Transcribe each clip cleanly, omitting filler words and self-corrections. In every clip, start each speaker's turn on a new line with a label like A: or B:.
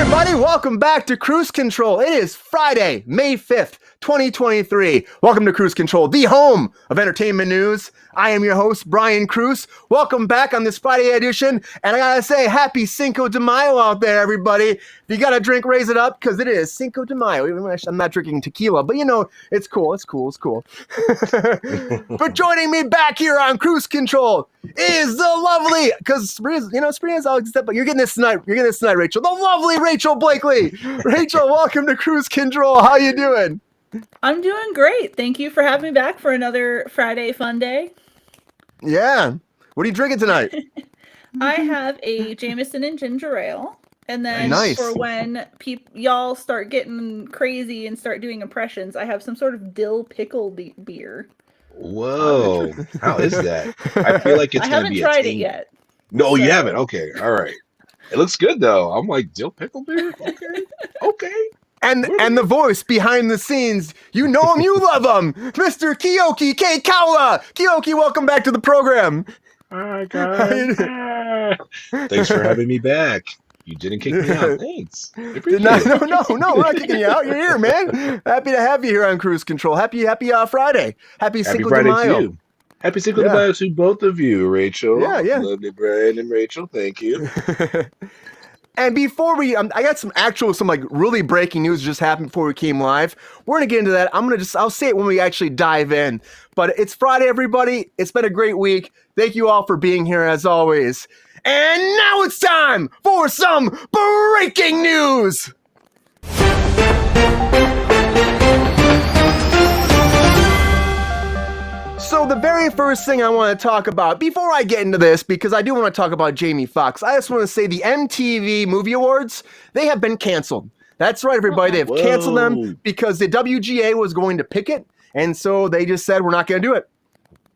A: everybody, welcome back to Kruse Control. It is Friday, May 5th, 2023. Welcome to Kruse Control, the home of entertainment news. I am your host, Brian Kruse. Welcome back on this Friday edition, and I gotta say, happy Cinco de Mayo out there, everybody. If you got a drink, raise it up, because it is Cinco de Mayo. Even when I'm not drinking tequila, but you know, it's cool, it's cool, it's cool. But joining me back here on Kruse Control is the lovely, because spring is always but you're getting this tonight, Rachel. The lovely Rachel Blakely. Rachel, welcome to Kruse Control. How you doing?
B: I'm doing great. Thank you for having me back for another Friday fun day.
A: Yeah. What are you drinking tonight?
B: I have a Jameson and ginger ale. And then
A: Nice.
B: for when y'all start getting crazy and start doing impressions, I have some sort of dill pickle beer.
C: Whoa. How is that? I feel like it's
B: I
C: going to
B: haven't
C: be
B: tried
C: a
B: it yet.
C: No, you haven't. Okay. All right. It looks good, though. I'm like, dill pickle beer? Okay. Okay.
A: And the voice behind the scenes, you know him, you love him, Mr. Keoki Kekaula. Keoki, welcome back to the program.
C: Hi, guys. Thanks for having me back. You didn't kick me out. Thanks.
A: No, we're not kicking you out. You're here, man. Happy to have you here on Kruse Control. Happy Friday. Happy Cinco de Mayo.
C: To you. Happy Cinco de Mayo to both of you, Rachel.
A: Yeah.
C: Lovely Brian and Rachel. Thank you.
A: And before we, I got some really breaking news just happened before we came live. We're gonna get into that. I'll say it when we actually dive in. But it's Friday, everybody. It's been a great week. Thank you all for being here as always. And now it's time for some breaking news. So the very first thing I want to talk about, before I get into this, because I do want to talk about Jamie Foxx, I just want to say the MTV Movie Awards, they have been canceled. That's right, everybody. They have canceled them because the WGA was going to pick it, and so they just said, we're not going to do it.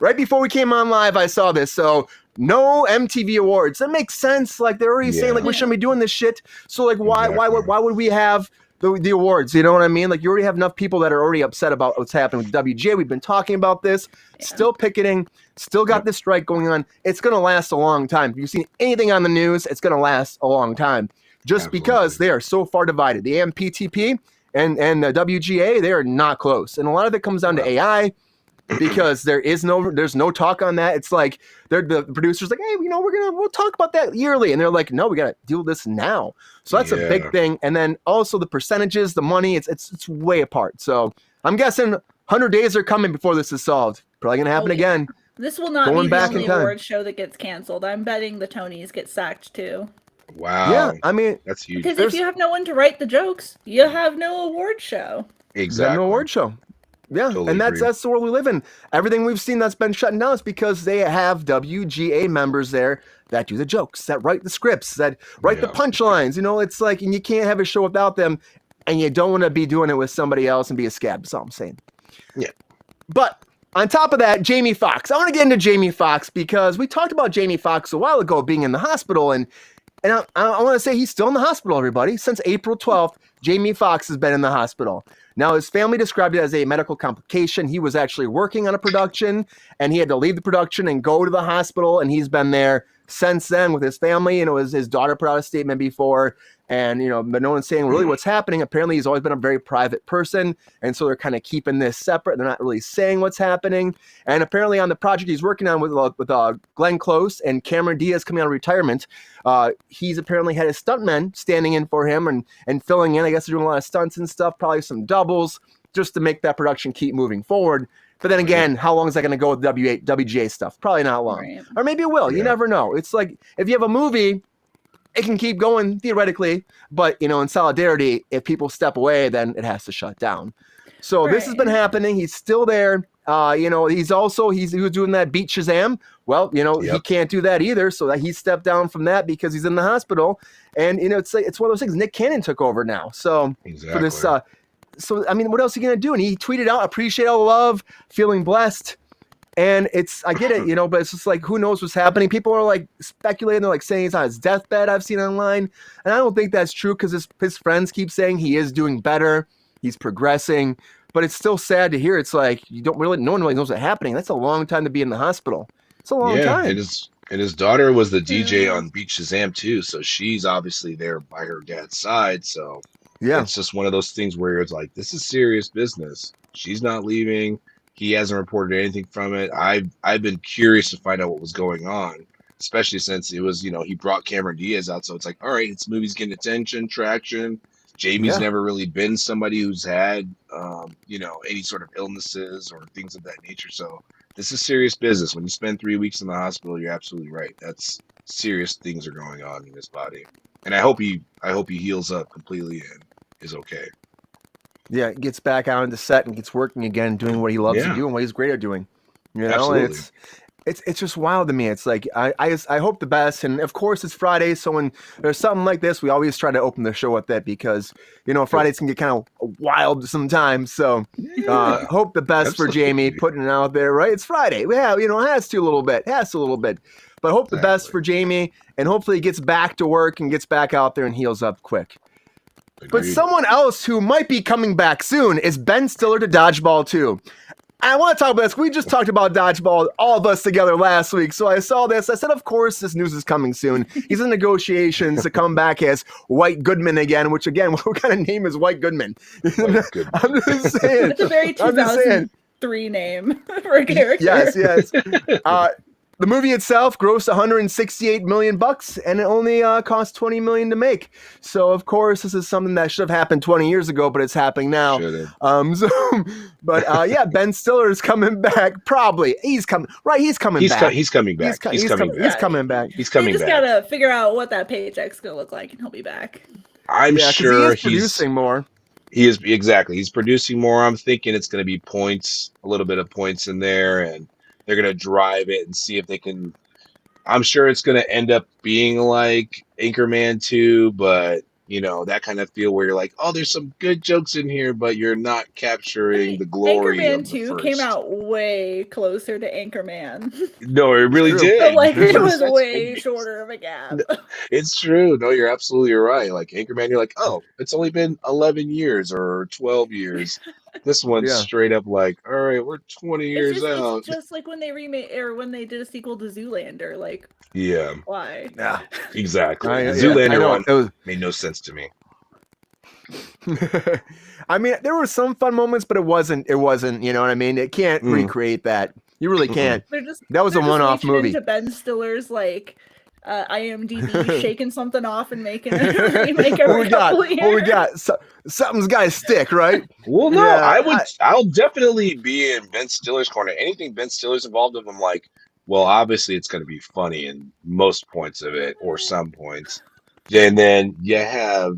A: Right before we came on live, I saw this, so no MTV Awards. That makes sense. Like, they're already saying, like, we shouldn't be doing this shit. So, like, why would we have the awards? You know what I mean? Like, you already have enough people that are already upset about what's happening with WGA. We've been talking about this. Still picketing. Still got this strike going on. It's going to last a long time. If you've seen anything on the news, it's going to last a long time. Just because they are so far divided. The AMPTP and the WGA, they are not close. And a lot of it comes down to AI. Because there's no talk on that. It's like the producers like, hey, we'll talk about that yearly, and they're like, no, we gotta deal with this now. So that's a big thing. And then also the percentages, the money, it's way apart. So I'm guessing 100 days are coming before this is solved. Probably gonna happen again.
B: This will not be the only award show that gets canceled. I'm betting the Tonys get sacked too.
C: Wow.
A: Yeah, I mean,
C: that's huge.
B: Because if you have no one to write the jokes, you have no award show.
C: Exactly.
A: No award show. Yeah, totally and that's the world we live in. Everything we've seen that's been shutting down is because they have WGA members there that do the jokes, that write the scripts, that write the punchlines. You know, it's like, and you can't have a show without them, and you don't want to be doing it with somebody else and be a scab. That's all I'm saying.
C: Yeah.
A: But on top of that, Jamie Foxx. I want to get into Jamie Foxx because we talked about Jamie Foxx a while ago being in the hospital, and I want to say he's still in the hospital, everybody. Since April 12th, Jamie Foxx has been in the hospital. Now, his family described it as a medical complication. He was actually working on a production, and he had to leave the production and go to the hospital, and he's been there since then with his family. His daughter put out a statement before, and, but no one's saying really what's happening. Apparently, he's always been a very private person, and so they're kind of keeping this separate. They're not really saying what's happening. And apparently, on the project he's working on with Glenn Close and Cameron Diaz coming out of retirement, he's apparently had his stuntmen standing in for him and filling in. I guess they're doing a lot of stunts and stuff, probably some doubles, just to make that production keep moving forward. But then again, how long is that going to go with WGA stuff? Probably not long. Right. Or maybe it will. You never know. It's like, if you have a movie, it can keep going theoretically, but in solidarity, if people step away, then it has to shut down. So this has been happening. He's still there. He was doing that Beat Shazam. Well, he can't do that either. So that he stepped down from that because he's in the hospital. And it's one of those things. Nick Cannon took over now. So for this, so I mean, what else are you gonna do? And he tweeted out, "Appreciate all the love, feeling blessed." And I get it, but it's just like, who knows what's happening? People are like speculating, they're like saying he's on his deathbed. I've seen online, and I don't think that's true because his friends keep saying he is doing better, he's progressing. But it's still sad to hear. It's like no one really knows what's happening. That's a long time to be in the hospital. It's a long time.
C: It is And his daughter was the DJ on Beat Shazam too, so she's obviously there by her dad's side. So
A: Yeah.
C: it's just one of those things where it's like, this is serious business. She's not leaving. He hasn't reported anything from it. I've been curious to find out what was going on, especially since it was, he brought Cameron Diaz out. So it's like, all right, this movie's getting attention, traction. Jamie's never really been somebody who's had, any sort of illnesses or things of that nature. So this is serious business. When you spend 3 weeks in the hospital, you're absolutely right. That's serious things are going on in his body. And I hope he heals up completely and is okay.
A: Yeah, gets back out on the set and gets working again, doing what he loves to do and what he's great at doing.
C: Absolutely.
A: And it's just wild to me. It's like I hope the best, and of course it's Friday, so when there's something like this, we always try to open the show with that because Fridays can get kind of wild sometimes. So hope the best for Jamie, putting it out there. Right, it's Friday. Yeah, it has to a little bit, but hope the best for Jamie, and hopefully he gets back to work and gets back out there and heals up quick. Agreed. But someone else who might be coming back soon is Ben Stiller to Dodgeball 2. I want to talk about this. We just talked about Dodgeball, all of us together last week. So I saw this. I said, of course, this news is coming soon. He's in negotiations to come back as White Goodman again, which, again, what kind of name is White Goodman? I'm just saying.
B: It's a very 2003 name for a character.
A: Yes. The movie itself grossed $168 million, and it only cost $20 million to make. So, of course, this is something that should have happened 20 years ago, but it's happening now. Ben Stiller is coming back. Probably he's coming. Right, he's coming back.
C: He's coming back. He's coming back.
A: He's coming back.
C: He's coming back.
B: Just gotta figure out what that paycheck's gonna look like, and he'll be back.
C: I'm sure
A: he's producing more.
C: He is exactly. He's producing more. I'm thinking it's going to be points, a little bit of points in there, and they're going to drive it and see if they can. I'm sure it's going to end up being like Anchorman 2, but that kind of feel where you're like, oh, there's some good jokes in here, but you're not capturing the glory.
B: Anchorman 2 came out way closer to Anchorman.
C: No, it really did.
B: But it was way shorter of a gap.
C: It's true. No, you're absolutely right. Like Anchorman, you're like, oh, it's only been 11 years or 12 years. This one's straight up like, all right, we're 20 years out.
B: It's just like when they remade or when they did a sequel to Zoolander. Like, why?
A: Yeah,
C: exactly. Zoolander one made no sense to me.
A: I mean, there were some fun moments, but it wasn't. You know what I mean? It can't recreate that. You really can't. That was a one-off movie.
B: Into Ben Stiller's IMDb shaking something off and making a remake every couple years.
A: What we got? Something's got to stick, right?
C: Well, no, I'll definitely be in Ben Stiller's corner. Anything Ben Stiller's involved in, I'm like, well, obviously it's going to be funny in most points of it or some points. And then you have,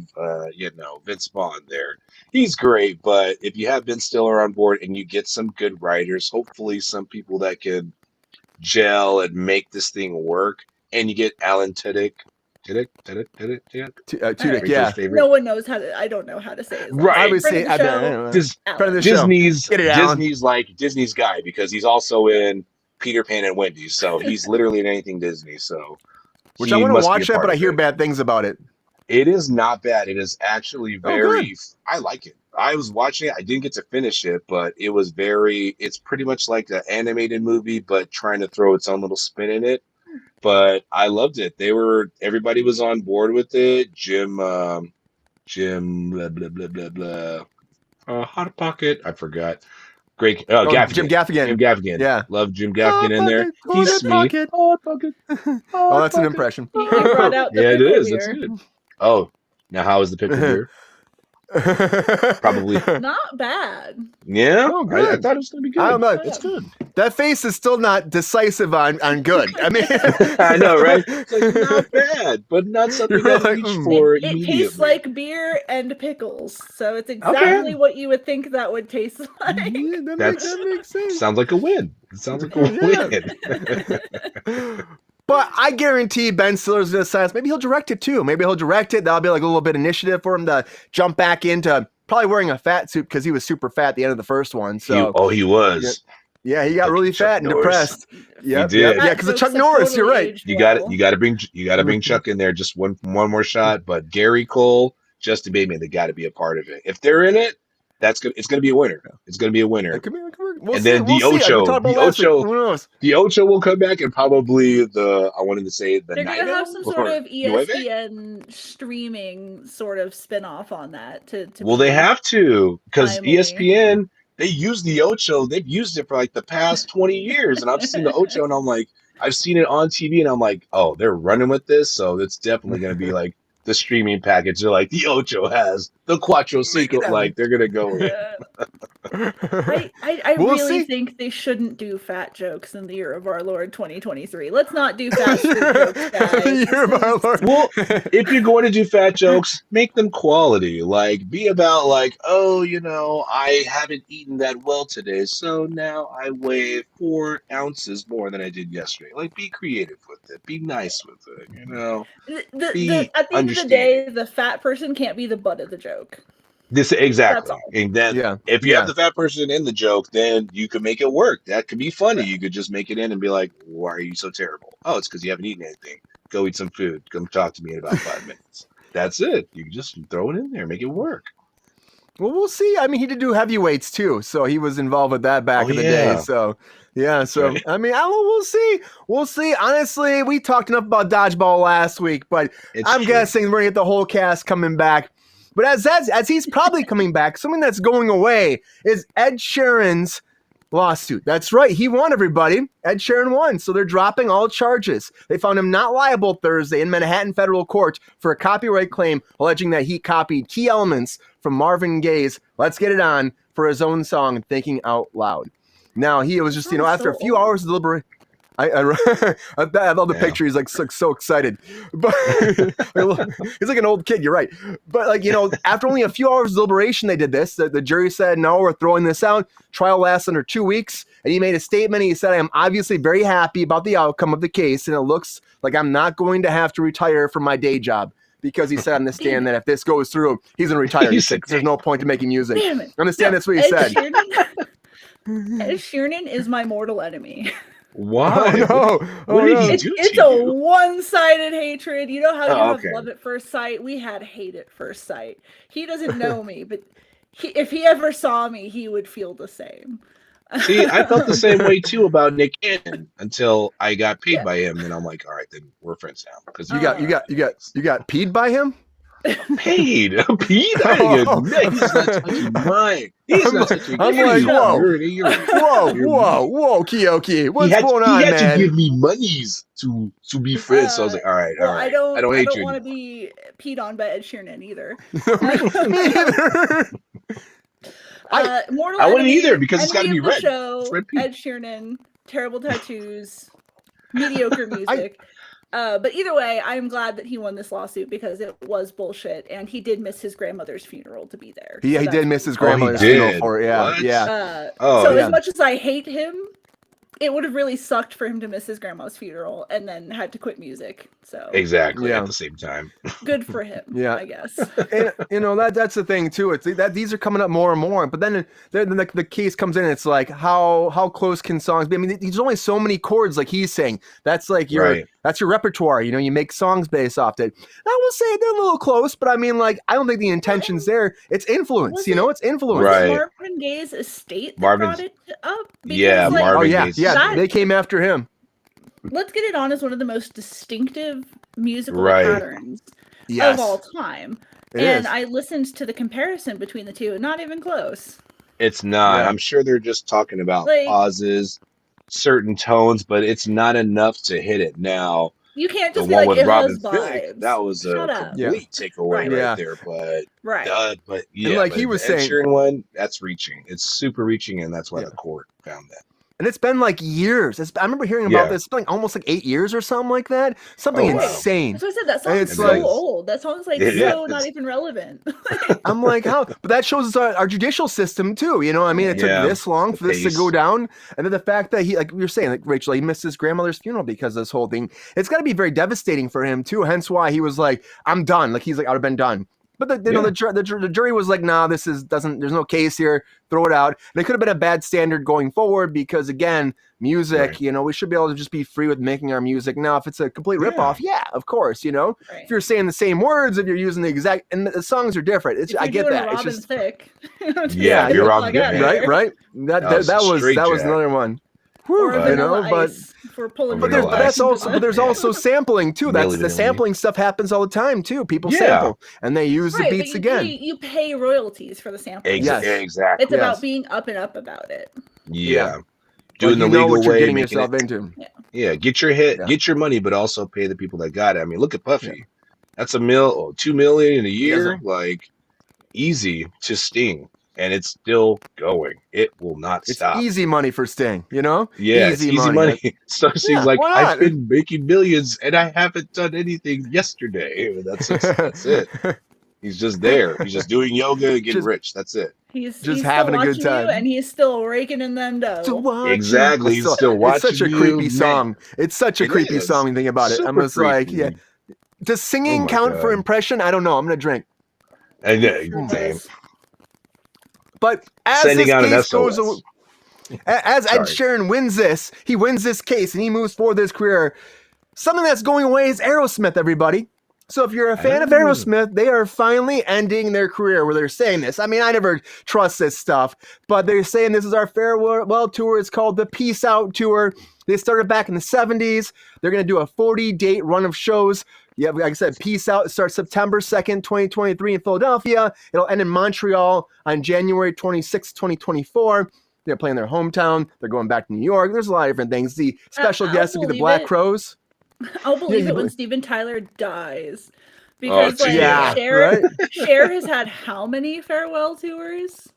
C: Vince Vaughn there. He's great, but if you have Ben Stiller on board and you get some good writers, hopefully some people that can gel and make this thing work, and you get Alan Tudyk.
A: Tudyk, yeah.
B: No one knows how to. I don't know how to say it.
C: Right.
A: Obviously,
C: Disney's guy because he's also in Peter Pan and Wendy's, so he's literally in anything Disney. So,
A: which I want to watch that, but I hear bad things about it.
C: It is not bad. It is actually very. I like it. I was watching it. I didn't get to finish it, but it was very. It's pretty much like an animated movie, but trying to throw its own little spin in it. But I loved it. Everybody was on board with it. Jim, blah blah blah blah blah. Hot Pocket. I forgot. Great. Gaffigan.
A: Jim Gaffigan.
C: Jim Gaffigan.
A: Yeah.
C: Love Jim Gaffigan in there. He's sweet.
A: Hot Pocket. Oh, that's an impression.
B: You brought out the
C: it is. That's good. Oh, now how is the picture here? Probably
B: not bad.
C: Yeah, I thought it was going to be good.
A: I don't know.
C: It's good.
A: That face is still not decisive on good. I mean,
C: I know, right? It's like not bad, but not something that I reach for
B: It tastes like beer and pickles, so it's exactly what you would think that would taste like.
A: Yeah, that makes sense.
C: Sounds like a win. It sounds like a win.
A: But I guarantee Ben Stiller's going to say maybe he'll direct it too. Maybe he'll direct it. That'll be like a little bit of initiative for him to jump back into probably wearing a fat suit because he was super fat at the end of the first one. So
C: he was.
A: Yeah, he got really fat and depressed.
C: Yeah, he did.
A: Yeah, because of Chuck Norris. You're right.
C: You got to bring Chuck in there. Just one more shot. But Gary Cole, Justin Bateman, they got to be a part of it. If they're in it, it's gonna be a winner. It's gonna be a winner.
A: It could be, we'll
C: And
A: see,
C: then the
A: we'll see. We
C: Ocho,
A: talked about
C: the
A: last week.
C: Ocho,
A: Who knows?
C: the Ocho will come back, and probably I wanted to say the
B: They're gonna
C: Nino
B: have some sort
C: or
B: of E
C: Nueve?
B: ESPN streaming sort of spin-off on that to
C: Well,
B: be
C: they have to, because
B: timely.
C: ESPN, they use the Ocho. They've used it for like the past 20 years, and I've seen the Ocho, and I'm like, I've seen it on TV, and I'm like, oh, they're running with this, so it's definitely gonna be like the streaming package. They're like, the Ocho has the Cuatro Cinco, like they're gonna go in.
B: I
A: We'll
B: really
A: see.
B: think they shouldn't do fat jokes in the year of our Lord 2023. Let's not do fast food jokes, guys.
A: Year of our Lord.
C: Well, if you're going to do fat jokes, make them quality. Like, be about like, oh, I haven't eaten that well today, so now I weigh 4 ounces more than I did yesterday. Like, be creative with it. Be nice with it. Be
B: At the end of the day, the fat person can't be the butt of the joke.
C: This exactly.
B: That's all.
C: And then if you have the fat person in the joke, then you can make it work. That could be funny. Right. You could just make it in and be like, why are you so terrible? Oh, it's because you haven't eaten anything. Go eat some food. Come talk to me in about 5 minutes. That's it. You can just throw it in there, make it work.
A: Well, we'll see. I mean, he did do heavyweights too, so he was involved with that back in the day. So, yeah. So, right. I mean, we'll see. We'll see. Honestly, we talked enough about dodgeball last week, but I'm guessing we're gonna get the whole cast coming back. But as he's probably coming back, something that's going away is Ed Sheeran's lawsuit. That's right. He won, everybody. Ed Sheeran won. So they're dropping all charges. They found him not liable Thursday in Manhattan federal court for a copyright claim alleging that he copied key elements from Marvin Gaye's Let's Get It On for his own song, Thinking Out Loud. Now, he was just, after a few hours of deliberation. I love the picture. He's like so excited, but he's like an old kid. You're right, but after only a few hours of deliberation, they did this. The jury said, "No, we're throwing this out." Trial lasts under 2 weeks, and he made a statement. He said, "I am obviously very happy about the outcome of the case, and it looks like I'm not going to have to retire from my day job." Because he said on the stand that if this goes through, he's going to retire. He said, "There's no point to making music." Understand? That's what he said.
B: Ed Sheeran is my mortal enemy.
C: Why?
A: Oh, no.
C: What did he do?
B: It's a one-sided hatred. You know how you have love at first sight? We had hate at first sight. He doesn't know me, but if he ever saw me, he would feel the same.
C: See, I felt the same way too about Nick Cannon until I got paid by him, and I'm like, all right, then we're friends now. Because
A: you got peed by him.
C: Paid? He's not touching mine. He's not touching
A: I'm like, whoa, Keoki, what's going on, man?
C: He had to give me monies to be friends. So I was like, all right.
B: I don't
C: hate you.
B: I don't want to be peed on by Ed Sheeran either.
C: I wouldn't either because it's got to be red.
B: Red Ed Sheeran, terrible tattoos, mediocre music. But either way, I'm glad that he won this lawsuit because it was bullshit, and he did miss his grandmother's funeral to be there.
A: Yeah, he did miss his grandmother's funeral for it. Yeah.
B: As much as I hate him, it would have really sucked for him to miss his grandma's funeral and then had to quit music. So
C: exactly at the same time.
B: Good for him. I guess.
A: And, that's the thing too. It's that these are coming up more and more. But then the case comes in. And it's like how close can songs be? I mean, there's only so many chords. Like he's saying, that's like that's your repertoire. You make songs based off it. I will say they're a little close, but I mean, like I don't think the intention's there. It's influence. It's influence.
B: Was it Marvin Gaye's estate that brought it up? Because,
C: Marvin Gaye's.
A: Yeah, they came after him.
B: Let's Get It On is one of the most distinctive musical patterns of all time. I listened to the comparison between the two, not even close.
C: It's not. I'm sure they're just talking about pauses, certain tones, but it's not enough to hit it. Now,
B: you can't just
C: the one
B: be like,
C: with
B: it
C: Robin
B: has vibes.
C: that was a complete takeaway right there. But
A: and like he was saying,
C: Sheeran one, that's reaching. It's super reaching, and that's why the court found that.
A: And it's been like years. I remember hearing about this. It's been like almost like 8 years or something like that. Something insane.
B: That's what I said. That song's so old. That song's like so not even relevant.
A: I'm like, how? But that shows us our judicial system too. I mean, it took this long for this to go down. And then the fact that he, like you're saying, like Rachel, he missed his grandmother's funeral because of this whole thing. It's got to be very devastating for him too. Hence why he was like, I'm done. Like he's like, I would have been done. But the jury was like, nah, there's no case here. Throw it out. And it could have been a bad standard going forward because, again, music,
C: Right.
A: we should be able to just be free with making our music. Now, if it's a complete ripoff, of course,
B: Right.
A: if you're saying the same words, if you're using the exact, and the songs are different. I get that.
B: Robin
A: It's just,
B: Thicke.
C: Yeah,
A: you're
C: Robin Thicke.
A: right. That was another one.
B: Or
C: But-
B: Vanilla
A: but
B: Ice for pulling.
C: But
A: But
C: Vanilla Ice.
A: there's also sampling too. That's the
C: Vanilla.
A: sampling stuff happens all the time too. People
C: Yeah.
A: sample and they use
B: Right,
A: the
B: but
A: beats again.
B: You pay royalties for the sample.
A: Yes.
C: Exactly.
B: It's about being up and up about it.
C: Yeah.
A: Like,
C: Doing the
A: you know
C: legal
A: what you're
C: way,
A: getting
C: making
A: yourself
C: it,
A: into.
C: yeah, get your hit,
A: Yeah.
C: get your money, but also pay the people that got it. I mean, look at Puffy. That's $2 million in a year, like easy to Sting, and it's still going. It will not
A: It's
C: stop.
A: easy money for Sting,
C: Yeah, it's easy money. So it seems like
A: why not?
C: I've been making millions and I haven't done anything yesterday. That's it. He's just there. He's just doing yoga and getting
A: Just-
C: rich. That's it.
B: He's
A: Just
B: still
A: having a good
B: watching you,
A: time.
B: and he's still raking in them dough.
A: To watch you.
C: Exactly. He's still watching
A: It's such a
C: you,
A: creepy
C: man.
A: song. It's such a
C: It
A: creepy
C: is.
A: song. Think about it. I'm
C: Super
A: just like,
C: creepy.
A: does singing
C: Oh my
A: count for
C: God.
A: impression? I don't know. I'm gonna drink.
C: And
B: Sure
C: same.
B: does.
A: But as
C: Sending
A: this
C: out an
A: case goes,
C: SOS.
A: as Ed
C: Sorry.
A: Sheeran wins this case, and he moves forward his career. Something that's going away is Aerosmith, everybody. So if you're a fan of
C: Oh.
A: Aerosmith, they are finally ending their career where they're saying this. I mean, I never trust this stuff, but they're saying this is our farewell tour. It's called the Peace Out Tour. They started back in the 70s. They're going to do a 40-date run of shows. Yeah, like I said, Peace Out. It starts September 2nd, 2023 in Philadelphia. It'll end in Montreal on January 26th, 2024. They're playing their hometown. They're going back to New York. There's a lot of different things. The special
B: I'll
A: guest will be the
B: believe
A: Black
B: it.
A: Crows.
B: I'll believe
A: you
B: it when
A: believe-
B: Steven Tyler dies. Because
C: Oh,
B: like
A: yeah,
B: Cher,
A: right?
B: Cher has had how many farewell tours?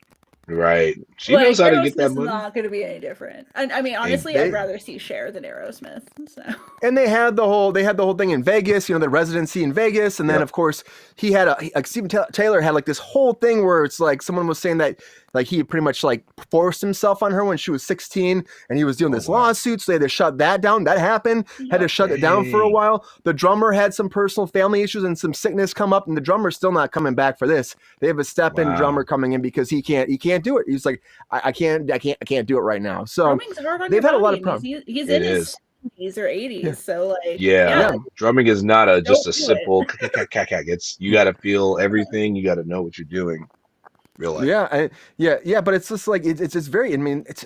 C: Right. She
B: Like,
C: knows how to get that
B: Aerosmith's
C: money.
B: not going to be any different. I mean, honestly,
A: they-
B: I'd rather see Cher than Aerosmith. So
A: And they had the whole thing in Vegas, the residency in Vegas, and then
C: Yep.
A: of course he had Steven Taylor had like this whole thing where it's like someone was saying that like he pretty much like forced himself on her when she was 16, and he was doing this
C: wow.
A: lawsuit, so they had to shut that down. That happened. Had to shut it down for a
C: Dang.
A: while. The drummer had some personal family issues and some sickness come up, and the drummer's still not coming back for this. They have a step-in
C: Wow.
A: drummer coming in because he can't do it. He's like, I can't do it right now. So
B: drumming's hard on
A: they've
B: your
A: had a lot
B: body,
A: of problems.
B: and He's
C: It
B: in his
C: is.
B: 70s or 80s,
A: Yeah.
B: so like
C: Yeah. Drumming is not just a
B: Don't do
C: simple it's you got to feel everything, you got to know what you're doing. Real life.
A: Yeah, but it's just like it's just very. I mean, it's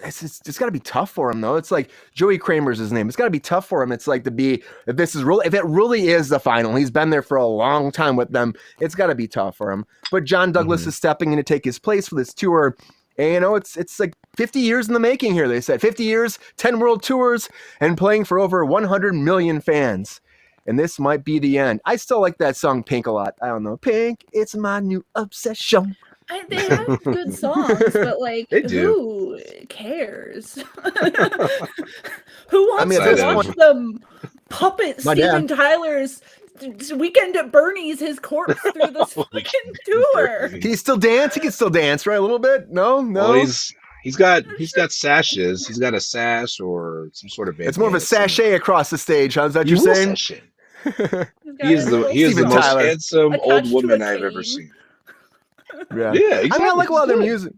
A: got to be tough for him though. It's like Joey Kramer's his name. It's got to be tough for him. It's like to be if it really is the final. He's been there for a long time with them. It's got to be tough for him. But John Douglas is stepping in to take his place for this tour. And it's like 50 years in the making here. They said 50 years, 10 world tours, and playing for over 100 million fans. And this might be the end. I still like that song Pink a lot. I don't know. Pink, it's my new obsession.
B: they have good songs, but like
C: They do.
B: who cares? Who wants
A: mean,
C: at
B: to
C: this
B: watch
C: point-
B: them puppet
A: My
B: Steven Tyler's Weekend at Bernie's his corpse through this fucking tour?
A: He still dance? He can still dance, right? A little bit? No?
C: Well, he's got sashes. He's got a sash or some sort of bandana.
A: It's more of a sachet across the stage, huh? Is that
C: You
A: you're
C: will
A: saying?
C: sashay.
B: He's got
C: He is
B: his
C: the
B: little
A: Steven
C: most
A: Tyler.
C: handsome
B: Attached
C: old
B: to
C: woman
B: a
C: I've ever
B: chain.
C: seen.
A: Yeah.
C: Yeah, exactly.
A: I mean, I like a lot of their
C: Good.
A: music.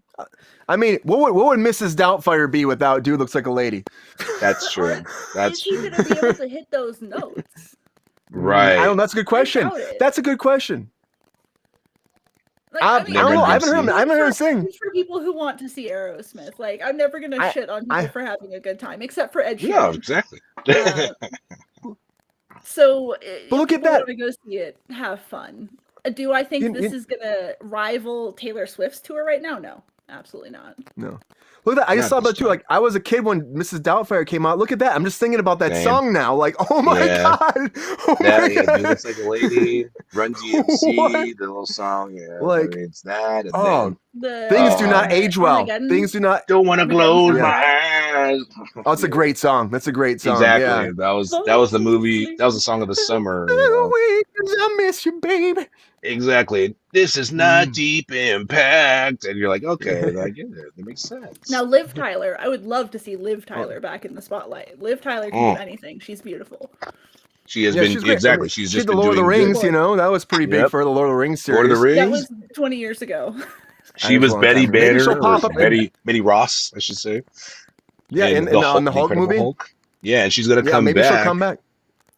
A: I mean, what would Mrs. Doubtfire be without Dude Looks Like a Lady?
C: That's true.
B: Is
C: That's
B: he
C: true.
B: gonna be able to hit those notes?
C: Right.
A: I don't know. That's a good question.
B: doubt it.
A: That's a good question.
B: Like,
A: I don't know. I haven't heard him sing.
B: It's for people who want to see Aerosmith. Like, I'm never gonna shit on people for having a good time, except for Ed
C: Yeah,
B: Sheeran.
C: exactly.
B: So,
A: But look at
B: people
A: that.
B: wanna go see it, have fun. Do I think this is gonna rival Taylor Swift's tour right now? No, absolutely not.
A: No. Look at that. I just
C: Not
A: saw
C: this
A: that too.
C: time.
A: Like, I was a kid when Mrs. Doubtfire came out. Look at that. I'm just thinking about that
C: Same.
A: song now. Like, oh my
C: Yeah.
A: God. Oh
C: Yeah,
A: my
C: yeah,
A: God.
C: Dude Looks Like a Lady, Run DMC,
A: What?
C: the little song. Yeah,
A: Like,
C: I mean, it's that. And
A: Oh,
C: then,
A: things do not
C: Oh.
A: age well.
B: Armageddon?
A: Things do not.
C: don't want to
B: Armageddon's
C: close
A: Yeah.
C: my eyes.
A: Oh, it's a great song. That's a great song.
C: Exactly.
A: Yeah.
C: That was the movie. That was the song of the summer. You know.
A: I miss you, baby.
C: Exactly. This is not Deep Impact, and you're like, okay, I get it. That makes sense.
B: Now, Liv Tyler. I would love to see Liv Tyler back in the spotlight. Liv Tyler can do anything. She's beautiful.
C: She has
A: Yeah,
C: been
A: she's great.
C: exactly.
A: I mean,
C: She's
A: she
C: just
A: did the
C: been
A: Lord of the
C: doing
A: Rings.
C: good.
A: You know, that was pretty big
C: Yep.
A: for her, the Lord of the Rings series.
C: Lord of the Rings.
B: That was 20 years ago.
C: She
A: was
C: was
A: a long
C: Betty
A: time ago. Maybe she'll
C: Banner
A: pop
C: or
A: up in-
C: Betty Ross, I should say.
A: Yeah,
C: in
A: on the Hulk
C: Incredible
A: movie.
C: Hulk. Yeah, and she's gonna
A: Yeah,
C: come
A: maybe she'll
C: back.
A: come back.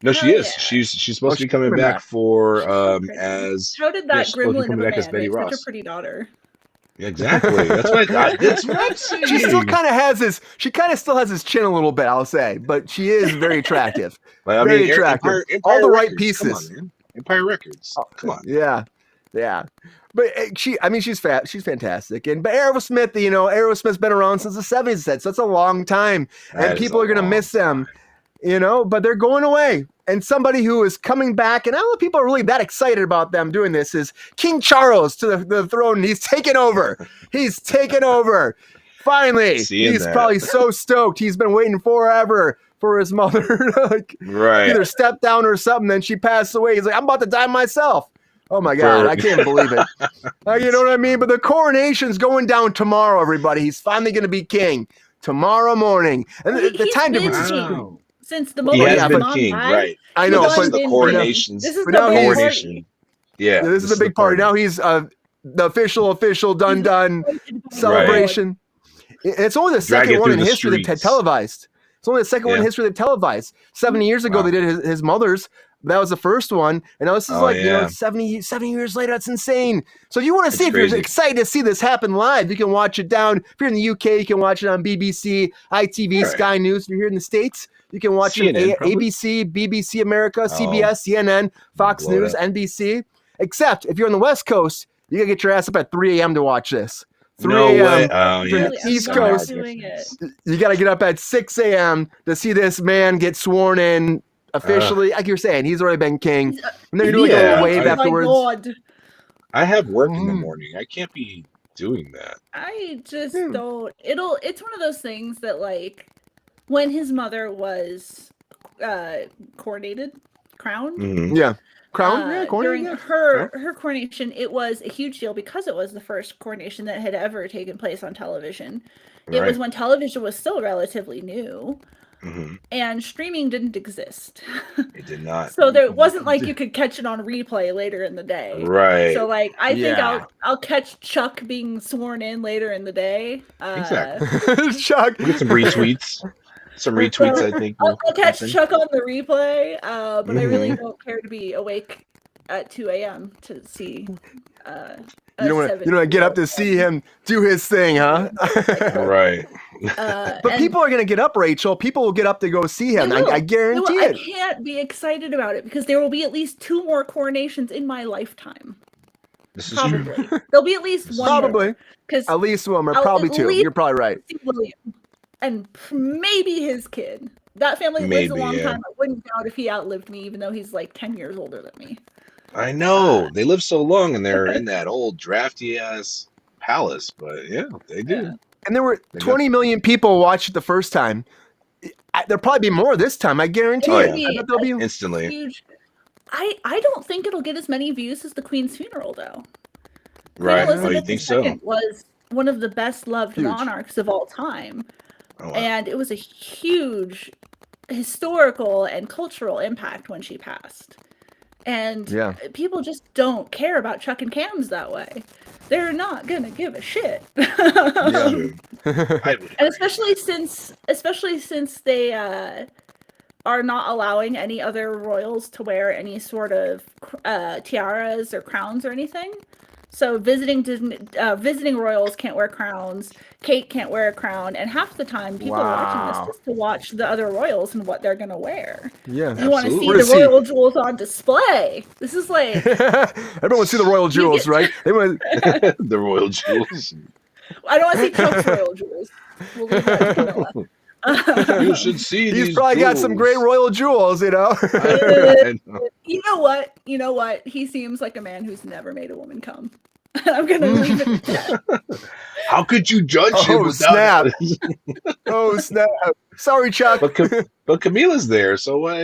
C: No,
B: Hell
C: she is.
B: yeah.
C: She's supposed to be
A: she's
C: coming
A: coming
C: back
A: back.
C: for
B: She's so pretty.
C: as
B: How did
C: yeah,
B: that
C: she's supposed to be
B: gremlin of
C: coming
B: a
C: back as
B: man
C: Betty
B: make such a
C: Ross.
B: pretty daughter?
C: Yeah, exactly. That's what I'm saying.
A: She still kind of has his. She kind of still has his chin a little bit, I'll say, but she is very attractive.
C: Like, I
A: very
C: mean,
A: attractive.
C: Empire
A: All the right
C: Records.
A: pieces.
C: Come on, man. Empire Records. Come on.
A: Yeah, yeah. But I mean, she's fat. She's fantastic. But Aerosmith, you know, Aerosmith's been around since the '70s. So that's a long time,
C: That
A: and
C: is
A: people
C: a
A: are gonna
C: long
A: miss them.
C: time.
A: You know, but they're going away. And somebody who is coming back, and I don't know if people are really that excited about them doing this, is King Charles to the throne. He's taken over. He's taken over. Finally,
C: Seeing
A: he's
C: that.
A: probably so stoked. He's been waiting forever for his mother to like,
C: Right.
A: either step down or something. Then she passed away. He's like, I'm about to die myself. Oh my God, I can't believe it. You know what I mean? But the coronation's going down tomorrow, everybody. He's finally going to be king tomorrow morning. And
B: Well,
A: the
B: he's
A: time
B: been
A: difference is
C: Wow.
B: since the
C: He
B: moment
C: has
A: yeah,
B: his
C: been
B: mom
C: king,
B: died.
C: right?
A: I
B: he's
A: know,
C: This is
B: always
C: the
B: been
C: coronations.
B: king. This is
A: But
B: the
A: now
B: big
A: he's-
B: party.
C: Yeah,
A: this is the big party. Now he's the official done celebration. And it's only the
C: Drag
A: second
C: it
A: one
C: through
A: in
C: the
A: history they've
C: streets.
A: televised. It's only the second one in
C: Yeah.
A: history they've televised. 70 years ago,
C: Wow.
A: they did his mother's. That was the first one. And now this is
C: Oh,
A: you know,
C: yeah.
A: 70 years later. That's insane. So if you want to see,
C: It's
A: if you're
C: crazy.
A: excited to see this happen live, you can watch it down. If you're in the UK, you can watch it on BBC, ITV,
C: All right.
A: Sky News. If you're here in the States, you can watch it
C: CNN
A: on
C: probably?
A: ABC, BBC America,
C: Oh.
A: CBS, CNN, Fox
C: Blow it
A: News,
C: up.
A: NBC. Except if you're on the West Coast, you got to get your ass up at 3 a.m. to watch this. 3
C: No way.
A: a.m.
C: Oh,
A: If you're
C: yeah.
A: in the
B: I'm
A: East
B: not
A: Coast,
B: doing it.
A: you got to get up at 6 a.m. to see this man get sworn in officially. Like you're saying, he's already been king. And then you're doing a
C: Yeah,
A: little wave
B: Oh my
A: afterwards.
B: God.
C: I have work in the
A: Mhm.
C: morning. I can't be doing that.
B: I just
A: Yeah.
B: don't. It's one of those things that, like, when his mother was coronated, crowned.
C: Mhm.
A: Yeah. Crown? Yeah,
B: during
A: yeah.
B: her coronation, it was a huge deal because it was the first coronation that had ever taken place on television. It was
C: Right.
B: when television was still relatively new
C: Mhm.
B: and streaming didn't exist.
C: It did not.
B: So there wasn't like you could catch it on replay later in the day.
C: Right.
B: So like I think
A: Yeah.
B: I'll catch Chuck being sworn in later in the day.
C: Exactly.
A: Chuck.
C: We'll get some retweets. Some retweets, I think.
B: I'll
C: will
B: catch
C: happen.
B: Chuck on the replay, but I really
A: Mhm.
B: don't care to be awake at 2 a.m. to see.
A: You don't want to get up to see him do his thing, huh?
C: Right.
A: But people are going to get up, Rachel. People will get up to go see him. I guarantee
B: I
A: it.
B: can't be excited about it because there will be at least 2 more coronations in my lifetime.
C: This is true.
B: Probably. There'll be at least one.
A: Probably.
B: Because
A: At least one, or
B: I'll
A: probably
B: at
A: 2.
B: least
A: You're probably right.
B: William and maybe his kid. That family lives a
C: Maybe,
B: long
C: yeah.
B: time. I wouldn't doubt if he outlived me, even though he's like 10 years older than me.
C: I know. They live so long and they're in that old drafty ass palace, but yeah, they do.
B: Yeah.
A: And there were
C: They got-
A: 20 million people watched it the first time. There'll probably be more this time. I guarantee
C: Oh,
A: it.
C: yeah.
A: I bet there'll be.
C: Instantly.
B: Huge. I don't think it'll get as many views as the Queen's funeral, though.
C: Right.
B: Queen
C: Oh, you
B: Elizabeth
C: think so?
B: II was one of the best loved
A: Huge.
B: monarchs of all time.
C: Oh, wow.
B: And it was a huge historical and cultural impact when she passed. And
A: Yeah.
B: people just don't care about Chuck and Cams that way. They're not gonna give a shit.
C: Yeah. I would
B: And
C: agree.
B: especially since they are not allowing any other royals to wear any sort of tiaras or crowns or anything. So visiting royals can't wear crowns. Kate can't wear a crown, and half the time people are watching
A: Wow.
B: this just to watch the other royals and what they're gonna wear.
A: Yeah.
B: You want to see
C: Absolutely.
B: the royal jewels on display. This is like
A: Everyone wants to see the royal jewels, right? They want.
C: The royal jewels.
B: I don't want to see Chuck's royal jewels. We'll leave that to Camilla.
C: You should see
A: He's
C: these
A: probably got some great
C: jewels.
A: royal jewels, you know.
C: I know.
B: You know what? You know what? He seems like a man who's never made a woman come. I'm gonna leave it at that.
C: How could you judge him
A: Oh,
C: without?
A: Oh snap! Sorry, Chuck.
C: But Camila's there, so why?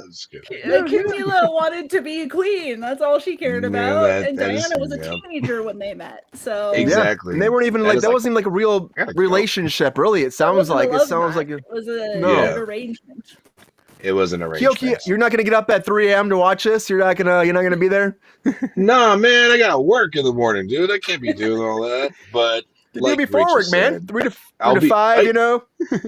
C: Just kidding.
B: Camilla wanted to be a queen. That's all she cared
C: Yeah,
B: about. And
C: that is-
B: Diana was a
C: yeah.
B: teenager when they met. So
C: Exactly.
A: And they weren't even
C: That
A: like
C: is
A: that
C: like-
A: wasn't even like a real
C: Gotta go.
A: relationship, really. It
B: That
A: sounds
B: wasn't a
A: like
B: love match.
A: it.
B: It was a
A: No.
B: an arrangement.
C: It was an arrangement.
A: Keoki, you're not gonna get up at 3 a.m. to watch this. You're not gonna be there.
C: Nah, man, I gotta work in the morning, dude. I can't be doing all that. But
A: You'll
C: like
A: be before
C: Rachel
A: work, man.
C: said,
A: 3 to
C: I'll be
A: 5.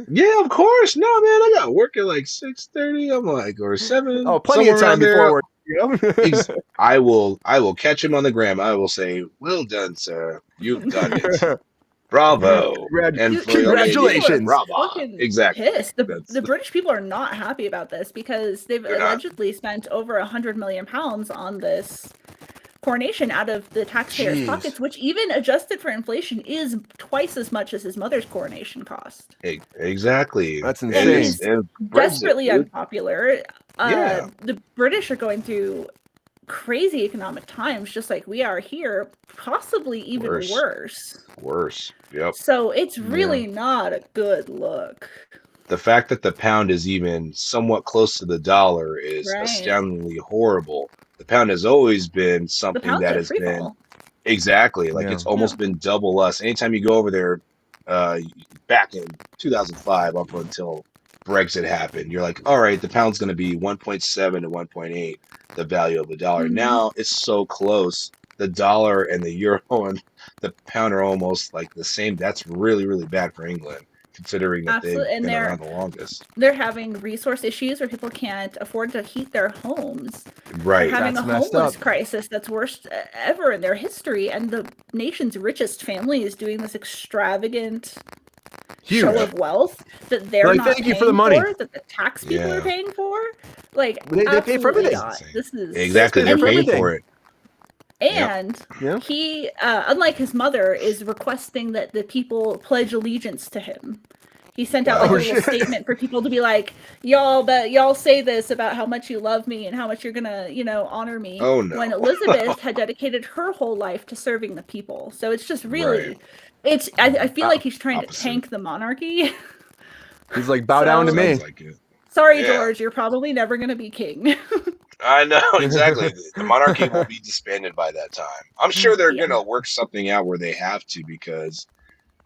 C: yeah, of course. No, man, I got work at like 6:30. I'm like, or 7.
A: Oh, plenty of
C: somewhere
A: time
C: around
A: before
C: there.
A: work.
C: I will catch him on the gram. I will say, "Well done, sir. You've done it. Bravo!" And for
A: Congratulations.
C: bravo.
B: Fucking
C: Exactly.
B: pissed. The British people are not happy about this because they've
C: They're not.
B: allegedly spent over £100 million on this coronation out of the taxpayers'
A: Jeez.
B: pockets, which even adjusted for inflation is twice as much as his mother's coronation cost.
C: Exactly.
A: That's
C: And
A: insane.
C: it's- and Brexit,
B: Desperately
C: dude.
B: unpopular.
C: Yeah.
B: The British are going through crazy economic times, just like we are here, possibly even
C: Worse. Worse. Yep.
B: So it's really not a good look.
C: The fact that the pound is even somewhat close to the dollar is
B: Right.
C: astoundingly horrible. The pound has always been
B: The
C: something
B: pound's
C: that
B: at
C: has been
B: freefall.
C: exactly like
A: Yeah.
C: it's almost been double us. Anytime you go over there, back in 2005 up until Brexit happened, you're like, all right, the pound's going to be 1.7 to 1.8, the value of the dollar.
B: Mhm.
C: Now it's so close. The dollar and the euro and the pound are almost like the same. That's really, really bad for England, considering that
B: Absolutely,
C: they've
B: and
C: been
B: they're-
C: around the longest.
B: They're having resource issues where people can't afford to heat their homes.
C: Right.
B: They're having
A: That's
B: a
A: messed
B: homeless
A: up.
B: crisis that's worst ever in their history, and the nation's richest family is doing this extravagant
A: Huge.
B: show of wealth that they're
A: Like,
B: not
A: thank
B: paying
A: you for the money.
B: that the tax people
C: Yeah.
B: are paying for. Like
A: They pay for
B: absolutely
A: everything.
B: not. This is
C: Exactly.
A: They
C: They're
A: pay for
C: paying
A: everything.
C: for it.
B: And
A: Yeah.
B: he, unlike his mother, is requesting that the people pledge allegiance to him. He sent out like
C: Wow.
B: a little statement for people to be like, y'all say this about how much you love me and how much you're gonna, honor me.
C: Oh, no.
B: When Elizabeth had dedicated her whole life to serving the people. So it's just really,
C: Right.
B: I feel like he's trying
C: Opposite.
B: to tank the monarchy.
A: He's like, bow down to
B: So-
A: me.
C: Sounds like it.
B: Sorry,
C: Yeah.
B: George, you're probably never gonna be king.
C: I know, exactly. The monarchy will be disbanded by that time. I'm sure they're
B: Yeah.
C: going to work something out where they have to, because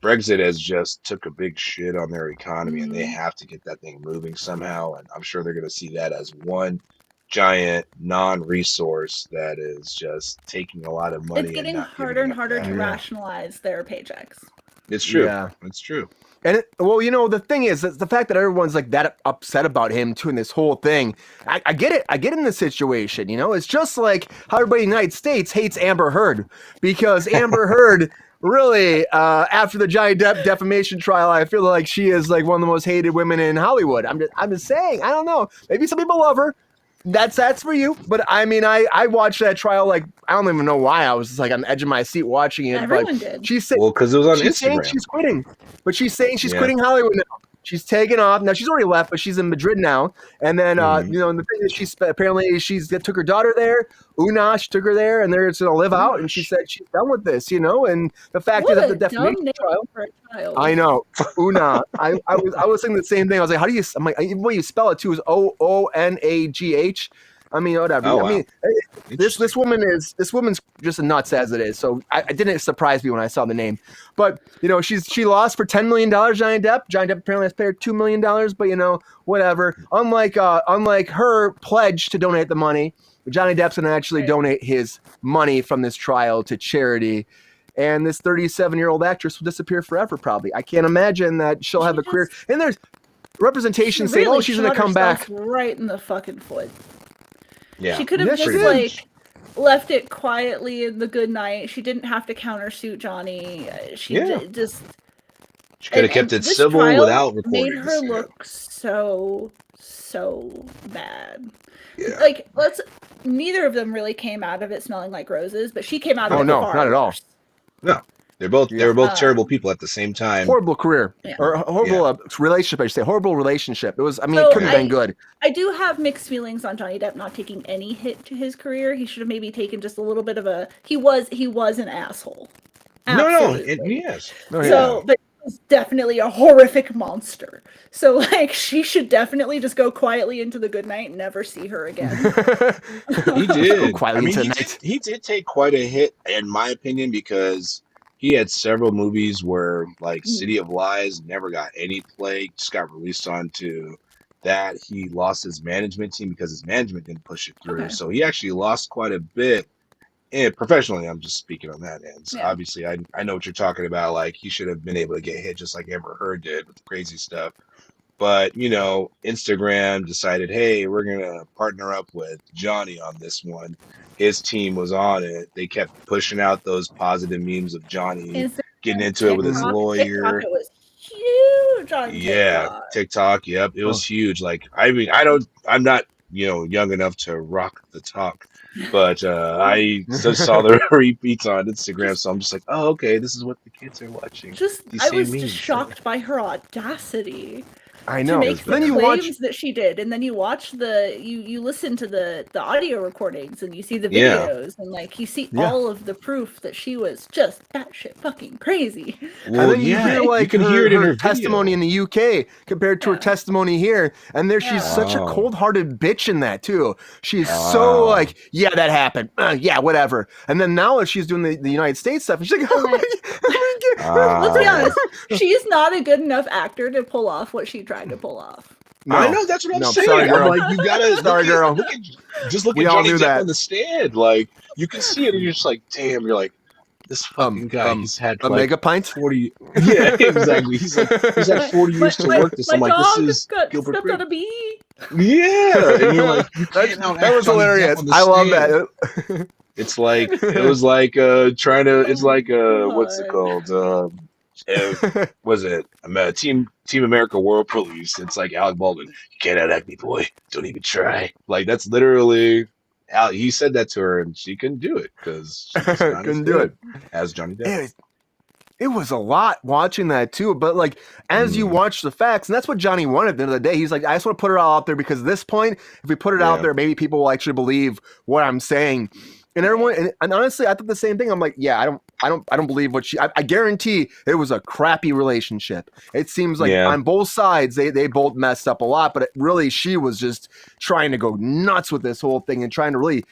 C: Brexit has just took a big shit on their economy and they
B: Mhm.
C: have to get that thing moving somehow. And I'm sure they're going to see that as one giant non-resource that is just taking a lot of money.
B: It's getting
C: and not
B: harder
C: giving
B: and
C: it
B: harder
C: back.
B: to
A: Yeah.
B: rationalize their paychecks.
C: It's true.
A: Yeah.
C: It's true.
A: And the thing is, the fact that everyone's like that upset about him too in this whole thing, I get it. I get in the situation. It's just like how everybody in the United States hates Amber Heard, because Amber Heard really, after the Johnny Depp defamation trial, I feel like she is like one of the most hated women in Hollywood. I'm just saying. I don't know. Maybe some people love her. That's for you. But I mean, I watched that trial, like, I don't even know why. I was just like on the edge of my seat watching it.
B: Everyone
A: but
B: did.
A: she said,
C: Well, because it was on
A: she's saying
C: Instagram.
A: she's quitting, but she's saying she's
C: Yeah.
A: quitting Hollywood now. She's taken off. Now she's already left, but she's in Madrid now. And then,
C: Mhm.
A: and the thing is, she took her daughter there. Una, she took her there, and they're just gonna live out. And she said she's done with this, And the fact
B: What
A: is, that
B: a
A: the
B: dumb
A: defamation
B: name
A: trial.
B: for a child.
A: I know, Una. I was thinking the same thing. I was like, how do you? I'm like, the way you spell it too is Onagh. I mean, whatever.
C: Oh,
A: I
C: wow.
A: mean, this woman's just a nuts as it is. So it didn't surprise me when I saw the name. But she lost for $10 million. Johnny Depp. Johnny Depp apparently has paid her $2 million. But whatever. Unlike her pledge to donate the money, Johnny Depp's gonna actually
B: Right.
A: donate his money from this trial to charity. And this 37-year-old actress will disappear forever, probably. I can't imagine that she'll have a career. And there's representation saying,
B: really
A: she's going to
B: shot
A: come back.
B: herself right in the fucking foot.
C: Yeah.
B: She could have
A: Yeah, she
B: just
A: did.
B: like left it quietly in the good night. She didn't have to countersuit Johnny. She
C: Yeah.
B: just
C: She could have
B: and
C: kept it
B: this
C: civil
B: trial
C: without recording.
B: made her look so bad.
C: Yeah.
B: Like neither of them really came out of it smelling like roses, but she came out of
A: Oh,
B: it
A: no,
B: far
A: not at all.
B: worse.
C: They were both
B: Yeah.
C: terrible people at the same time.
A: Horrible career.
B: Yeah.
A: Or horrible relationship, I should say. Horrible relationship. It was,
B: So
A: it couldn't have been good.
B: I do have mixed feelings on Johnny Depp not taking any hit to his career. He should have maybe taken just a little bit of a. He was an asshole.
C: No,
B: Absolutely.
C: yes.
A: Oh,
B: So, but he was definitely a horrific monster. So, like, she should definitely just go quietly into the good night and never see her again.
C: He did.
A: Quietly
C: I mean,
A: into the
C: he
A: night.
C: did, he did take quite a hit, in my opinion, because he had several movies where, like, City of Lies never got any play, just got released onto that he lost his management team because his management didn't push it through.
B: Okay.
C: So he actually lost quite a bit. And professionally, I'm just speaking on that end. So
B: Yeah.
C: obviously, I know what you're talking about. Like, he should have been able to get hit just like Amber Heard did with the crazy stuff. But, Instagram decided, hey, we're going to partner up with Johnny on this one. His team was on it. They kept pushing out those positive memes of Johnny
B: Instagram,
C: getting into it with his
B: TikTok,
C: lawyer.
B: It was huge on
C: Yeah, TikTok. Yep, it was huge. Like, I mean, I'm not, young enough to rock the talk, but I just saw the repeats on Instagram, so I'm just like, oh, okay, this is what the kids are watching.
B: I was just shocked by her audacity.
A: I know.
B: To make the
A: then you
B: claims that she did, and then you watch you listen to the audio recordings, and you see the videos, and like you see all of the proof that she was just batshit fucking crazy.
A: Well, and then you hear like
C: you can hear it in her
A: testimony in the UK compared to her testimony here, and she's such a cold-hearted bitch in that too. She's so like, yeah, that happened, yeah, whatever. And then now she's doing the United States stuff, and she's like,
B: let's be honest, she's not a good enough actor to pull off what she tried to pull off.
C: No. I know, that's what I'm saying.
A: Sorry, girl.
C: I'm like, you gotta
A: sorry, girl.
C: Look at Johnny Depp on the stand. Like, you can see it, and you're just like, damn. You're like, this fucking guy. He's had
A: a mega pint.
C: 40. Yeah, exactly. He's had 40 years to work this. I'm like, this is Gilbert
B: stepped on a bee.
C: Yeah, and you're like,
A: that was hilarious. I love that.
C: It's like it was like trying to. It's like what's it called? Was it Team America World Police? It's like Alec Baldwin. You can't out-act me, boy. Don't even try. Like, that's literally. He said that to her, and she couldn't do it because she
A: couldn't do it
C: as Johnny Depp.
A: It was a lot watching that too, but like as you watch the facts, and that's what Johnny wanted at the end of the day. He's like, I just want to put it all out there because at this point, if we put it out there, maybe people will actually believe what I'm saying. And everyone, and honestly, I thought the same thing. I'm like, yeah, I don't believe what I guarantee it was a crappy relationship. It seems like on both sides, they both messed up a lot, but she was just trying to go nuts with this whole thing and trying to it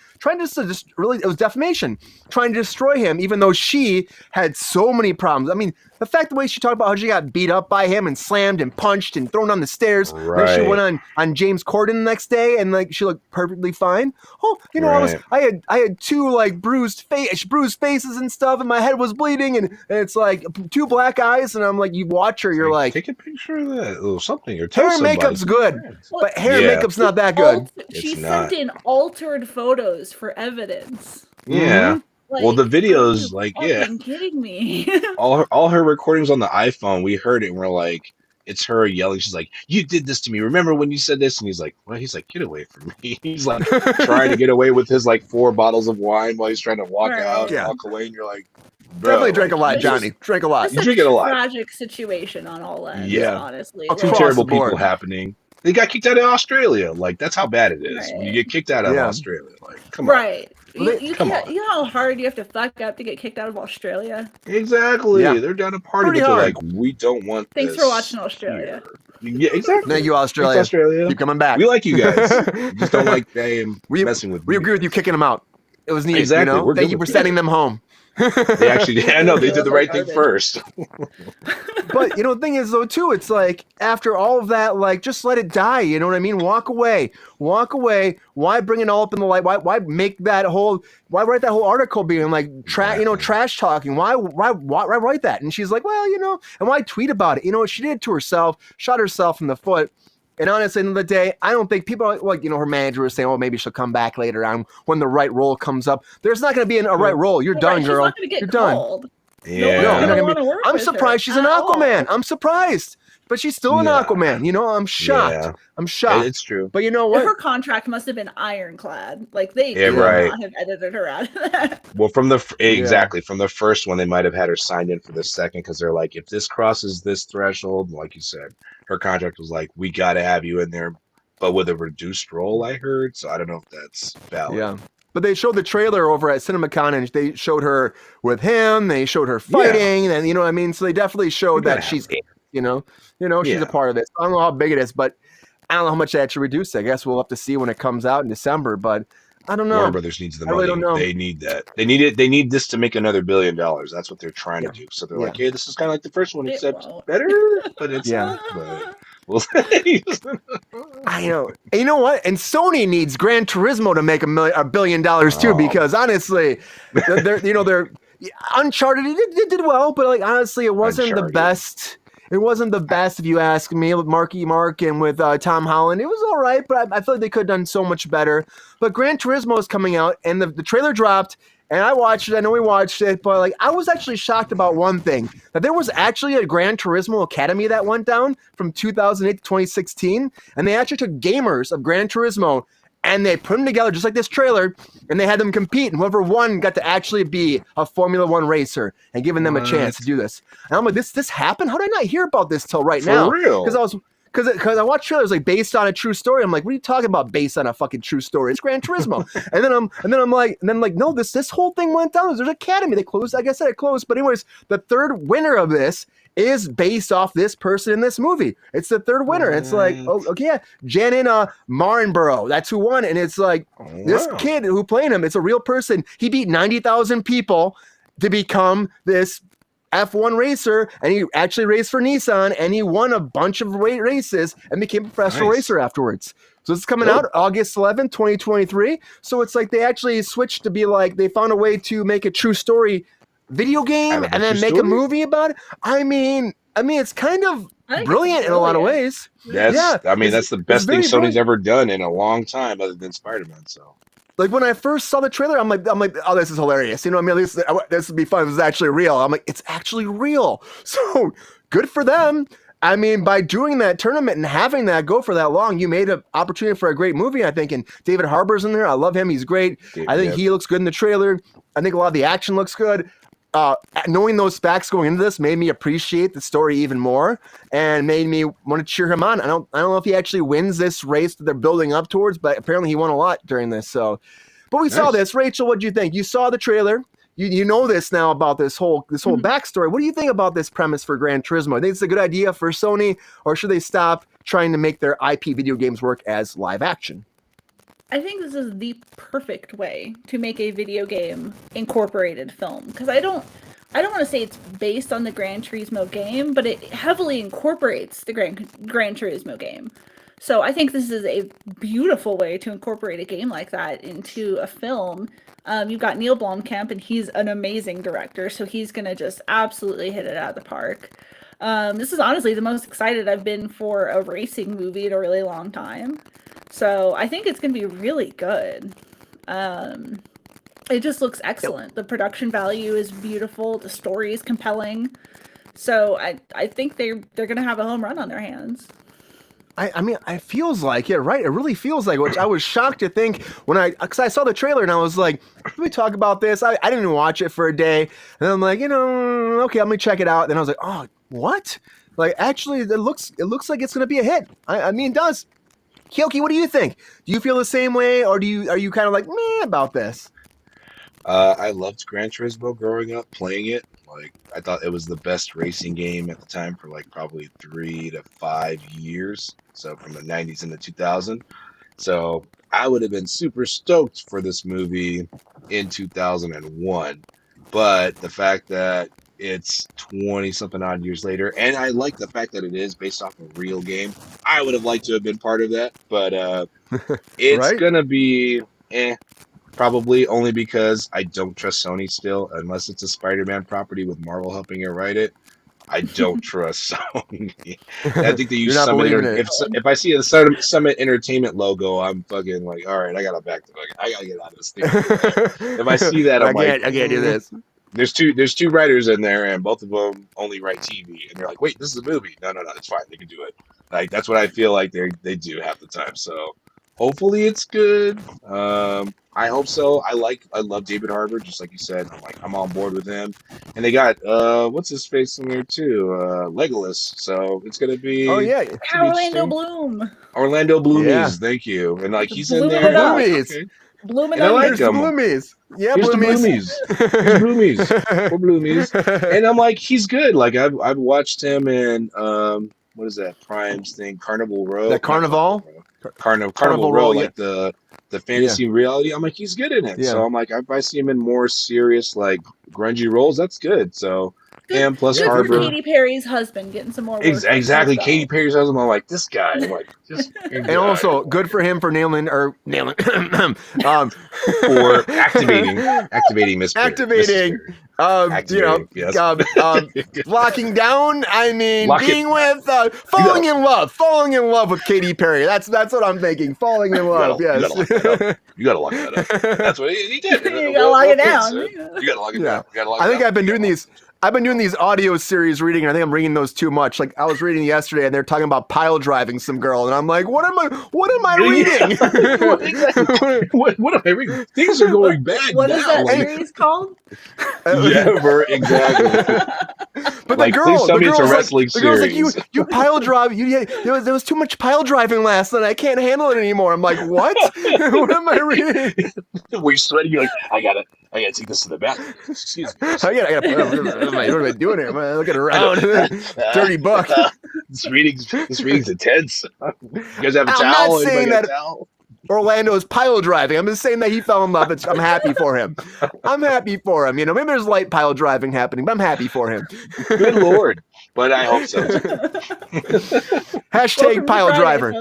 A: was defamation, trying to destroy him, even though she had so many problems. I mean, the fact the way she talked about how she got beat up by him and slammed and punched and thrown on the stairs.
C: Right.
A: Then she went on James Corden the next day and like she looked perfectly fine. Oh, I had two like bruised faces and stuff, and my head was bleeding, and it's like two black eyes, and I'm like, you watch her, you're like,
C: take a picture of that or something, or
A: hair and makeup's good, but hair and makeup's not that good.
B: She sent in altered photos for evidence.
C: Yeah.
A: Mm-hmm.
B: Like,
C: well, the videos, like,
B: kidding me.
C: all her recordings on the iPhone, we heard it, and we're like, it's her yelling. She's like, "You did this to me. Remember when you said this?" And he's like, "Well," he's like, "Get away from me." He's like trying to get away with his like 4 bottles of wine while he's trying to walk out, and walk away, and you're like, bro,
A: definitely drank a lot, Johnny. Drank a lot.
C: You drink it a lot.
B: Tragic situation on all ends.
C: Yeah,
B: honestly,
C: two terrible people happening. They got kicked out of Australia. Like, that's how bad it is when you get kicked out of Australia. Like, come on.
B: Right. You know how hard you have to fuck up to get kicked out of Australia?
C: Exactly. Yeah. They're down to party, but they're like, we don't want
B: Thanks for watching Australia.
C: Yeah, exactly.
A: Thank you, Australia.
C: Thanks, Australia.
A: Keep coming back.
C: We like you guys. We just don't like them messing with
A: We agree with you kicking them out. It was neat.
C: Exactly.
A: You know? Thank you for sending them home.
C: They actually, I know, they did the right thing first.
A: But, the thing is, though, too, it's like, after all of that, like, just let it die, you know what I mean? Walk away. Why bring it all up in the light? Why write that whole article being, like, trash talking? Why write that? And she's like, well, and why tweet about it? She did it to herself, shot herself in the foot. And honestly, at the end of the day, I don't think people like, her manager was saying, maybe she'll come back later on when the right role comes up. There's not going to be a right role. You're done, girl. You're done.
C: Yeah.
A: I'm surprised she's an Aquaman. I'm surprised. But she's still an Aquaman. I'm shocked.
C: Yeah.
A: I'm shocked.
C: It's true.
A: But you know what?
B: Her contract must have been ironclad. Like, they
C: could
B: not have edited her out of that.
C: Well, from the first one, they might have had her signed in for the second, because they're like, if this crosses this threshold, like you said, her contract was like, we got to have you in there, but with a reduced role, I heard. So I don't know if that's valid.
A: Yeah. But they showed the trailer over at CinemaCon, and they showed her with him. They showed her fighting, and you know what I mean. So they definitely showed that she's, she's a part of it. So I don't know how big it is, but I don't know how much they actually reduced it. I guess we'll have to see when it comes out in December. But I don't know.
C: Warner Brothers needs the money.
A: I really don't know.
C: They need that. They need it. They need this to make another $1 billion. That's what they're trying to do. So they're like, hey, this is kind of like the first one, except better. But it's not. But Well,
A: I know. And you know what? And Sony needs Gran Turismo to make $1 billion too, because honestly, they're Uncharted. It did well, but like honestly, it wasn't the best. It wasn't the best, if you ask me, with Marky Mark and with Tom Holland. It was all right, but I feel like they could have done so much better. But Gran Turismo is coming out, and the trailer dropped, and I watched it. I know we watched it, but like I was actually shocked about one thing, that there was actually a Gran Turismo Academy that went down from 2008 to 2016, and they actually took gamers of Gran Turismo, and they put them together just like this trailer, and they had them compete, and whoever won got to actually be a Formula One racer, and giving them a chance to do this. And I'm like, this happened? How did I not hear about this till right now?
C: For real?
A: Because I watched trailers like based on a true story. I'm like, what are you talking about based on a fucking true story? It's Gran Turismo. and then I'm like, no, this whole thing went down. There's an academy. They closed. Like I said, it closed. But anyways, the third winner of this is based off this person in this movie. It's the third winner. It's like, oh, okay, yeah, Janin Marnborough. That's who won. And it's like, this kid who played him, it's a real person. He beat 90,000 people to become this F1 racer, and he actually raced for Nissan, and he won a bunch of races and became a professional racer afterwards. So it's coming out August 11th, 2023. So it's like they actually switched to be like, they found a way to make a true story video game and then make a movie about it. I mean, it's kind of brilliant in a lot of ways.
C: That's the best thing Sony's ever done in a long time, other than Spider-Man. So, like when I first saw the trailer, I'm like, oh, this is hilarious. You know what I mean? This would be fun. This is actually real. I'm like, it's actually real. So good for them. I mean, by doing that tournament and having that go for that long, you made an opportunity for a great movie, I think. And David Harbour's in there. I love him. He's great. I think he looks good in the trailer. I think a lot of the action looks good. Knowing those facts going into this made me appreciate the story even more, and made me want to cheer him on. I don't know if he actually wins this race that they're building up towards, but apparently he won a lot during this. So, but we saw this. Rachel, what do you think? You saw the trailer. You know this now about this whole backstory. What do you think about this premise for Gran Turismo? I think it's a good idea for Sony, or should they stop trying to make their IP video games work as live action?
B: I think this is the perfect way to make a video game incorporated film, because I don't want to say it's based on the Gran Turismo game, but it heavily incorporates the Gran Turismo game. So I think this is a beautiful way to incorporate a game like that into a film. You've got Neil Blomkamp, and he's an amazing director, so he's going to just absolutely hit it out of the park. This is honestly the most excited I've been for a racing movie in a really long time. So I think it's going to be really good. It just looks excellent. The production value is beautiful. The story is compelling. So I think they're going to have a home run on their hands.
A: I mean, it feels like it, right? It really feels like it, which I was shocked to think because I saw the trailer and I was like, let me talk about this. I didn't even watch it for a day. And then I'm like, okay, let me check it out. Then I was like, oh, what? Like, actually, it looks like it's going to be a hit. I mean, it does. Keoki, what do you think? Do you feel the same way, or are you kind of like meh about this?
C: I loved Gran Turismo growing up, playing it. Like, I thought it was the best racing game at the time for like probably 3 to 5 years. So from the 90s into 2000. So I would have been super stoked for this movie in 2001. But the fact that it's 20 something odd years later, and I like the fact that it is based off a real game. I would have liked to have been part of that, but it's gonna be probably, only because I don't trust Sony still, unless it's a Spider-Man property with Marvel helping her write it. I don't trust Sony. I think they use Summit. If I see a Summit Entertainment logo, I'm fucking like, all right, I gotta get out of this thing. If I see that, I can't do this. There's two writers in there, and both of them only write TV, and they're like, wait, this is a movie. No, it's fine. They can do it. Like, that's what I feel like they do half the time. So hopefully it's good. I hope so. I love David Harbour, just like you said. I'm on board with him. And they got what's his face in there too? Legolas. So it's gonna be
B: Orlando Bloom.
C: Orlando Bloomies, thank you. And like he's in there.
A: Bloomies.
C: Okay.
B: Blooming,
C: and I like him.
A: Bloomies. Yeah,
C: Here's Bloomies. We're Bloomies. And I'm like, he's good. Like I've watched him in what is that Prime's thing? Carnival Row.
A: That Carnival?
C: Carnival Row, like the fantasy reality. I'm like, he's good in it. Yeah. So I'm like, if I see him in more serious, like grungy roles, that's good. So and plus
B: Good for
C: Harbor.
B: Katy Perry's husband getting some more work.
C: Exactly, Katy Perry's husband. I'm like, this guy. I'm like, just.
A: And also, good for him for nailing
C: for activating Miss Perry.
A: activating,
C: Yes.
A: locking down. I mean, falling in love with Katy Perry. That's what I'm thinking. Falling in love.
C: You
A: Yes.
C: gotta lock that up. That's what he did.
B: You gotta lock it down.
C: You gotta lock it down.
A: I think I've been doing these audio series reading, and I think I'm reading those too much. Like I was reading yesterday, and they're talking about pile driving some girl, and I'm like, what am I reading?
C: What am I reading? Things are going bad.
B: What is that series called?
C: Exactly.
A: But
C: like,
A: the girl,
C: please tell me it's a wrestling
A: the girl's like,
C: series.
A: you pile drive. There was too much pile driving last night. I can't handle it anymore. I'm like, what? What am I reading?
C: We're sweating. You're like, I gotta take this to the bathroom. Excuse me.
A: I gotta what am I doing here? I'm looking around. Dirty buck.
C: This reading's intense. You guys have a
A: I'm
C: towel?
A: not saying
C: Anybody got
A: that
C: a towel?
A: Orlando is pile driving. I'm just saying that he fell in love. I'm happy for him. I'm happy for him. Maybe there's light pile driving happening, but I'm happy for him.
C: Good Lord. But I hope so.
A: Hashtag pile driver.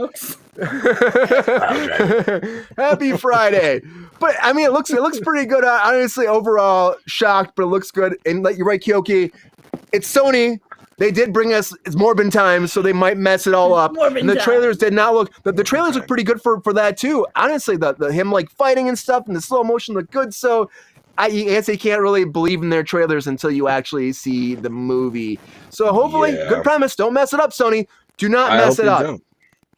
A: Happy Friday. But I mean, it looks pretty good. Honestly, overall, shocked, but it looks good. And like you're right, Keoki, it's Sony. They did bring us it's Morbin times, so they might mess it all up. And the trailers did not look. The trailers look pretty good for that too. Honestly, the him like fighting and stuff, and the slow motion look good. So I guess you can't really believe in their trailers until you actually see the movie. So hopefully, good premise. Don't mess it up, Sony. Do not mess it up.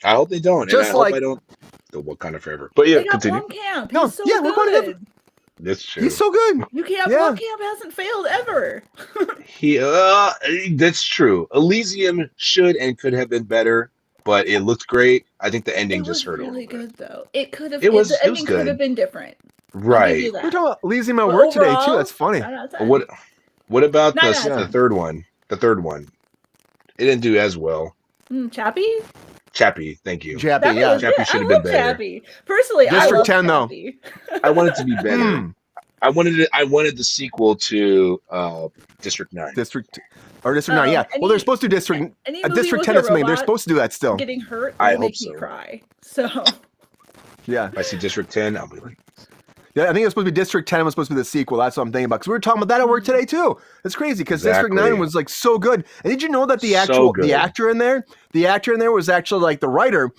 C: I hope they don't.
A: Just
C: and I hope I don't. What kind of favor? But yeah, continue.
B: Blomkamp.
A: No,
B: He's so good.
A: we're going to.
C: That's true.
A: He's so good.
B: Blomkamp hasn't failed ever.
C: That's true. Elysium should and could have been better, but it looked great. I think the ending just hurt
B: really
C: a little
B: good though. It could have.
C: It was
B: The ending
C: good.
B: could have been different.
C: Right.
A: We're talking about Elysium at work today too. That's funny.
C: What about the third one? The third one. It didn't do as well.
B: Chappie?
C: Chappie, thank you.
A: Chappie, yeah.
C: Chappie should have been better.
B: Chappie. Personally,
A: District
B: I love
A: 10
B: Chappie.
A: though.
C: I want it to be better. I wanted the sequel to District 9.
A: District 9, yeah. Well, they're supposed to do District 10 or something. They're supposed to do that still.
B: Getting hurt
C: I
B: will
C: hope
B: make
C: so.
B: me cry. So
A: yeah.
C: If I see District 10, I'll be like,
A: yeah, I think it was supposed to be District 10 was supposed to be the sequel. That's what I'm thinking about. Because we were talking about that at work today too. It's crazy because District 9 was like so good. And did you know that the actor in there was actually like the writer,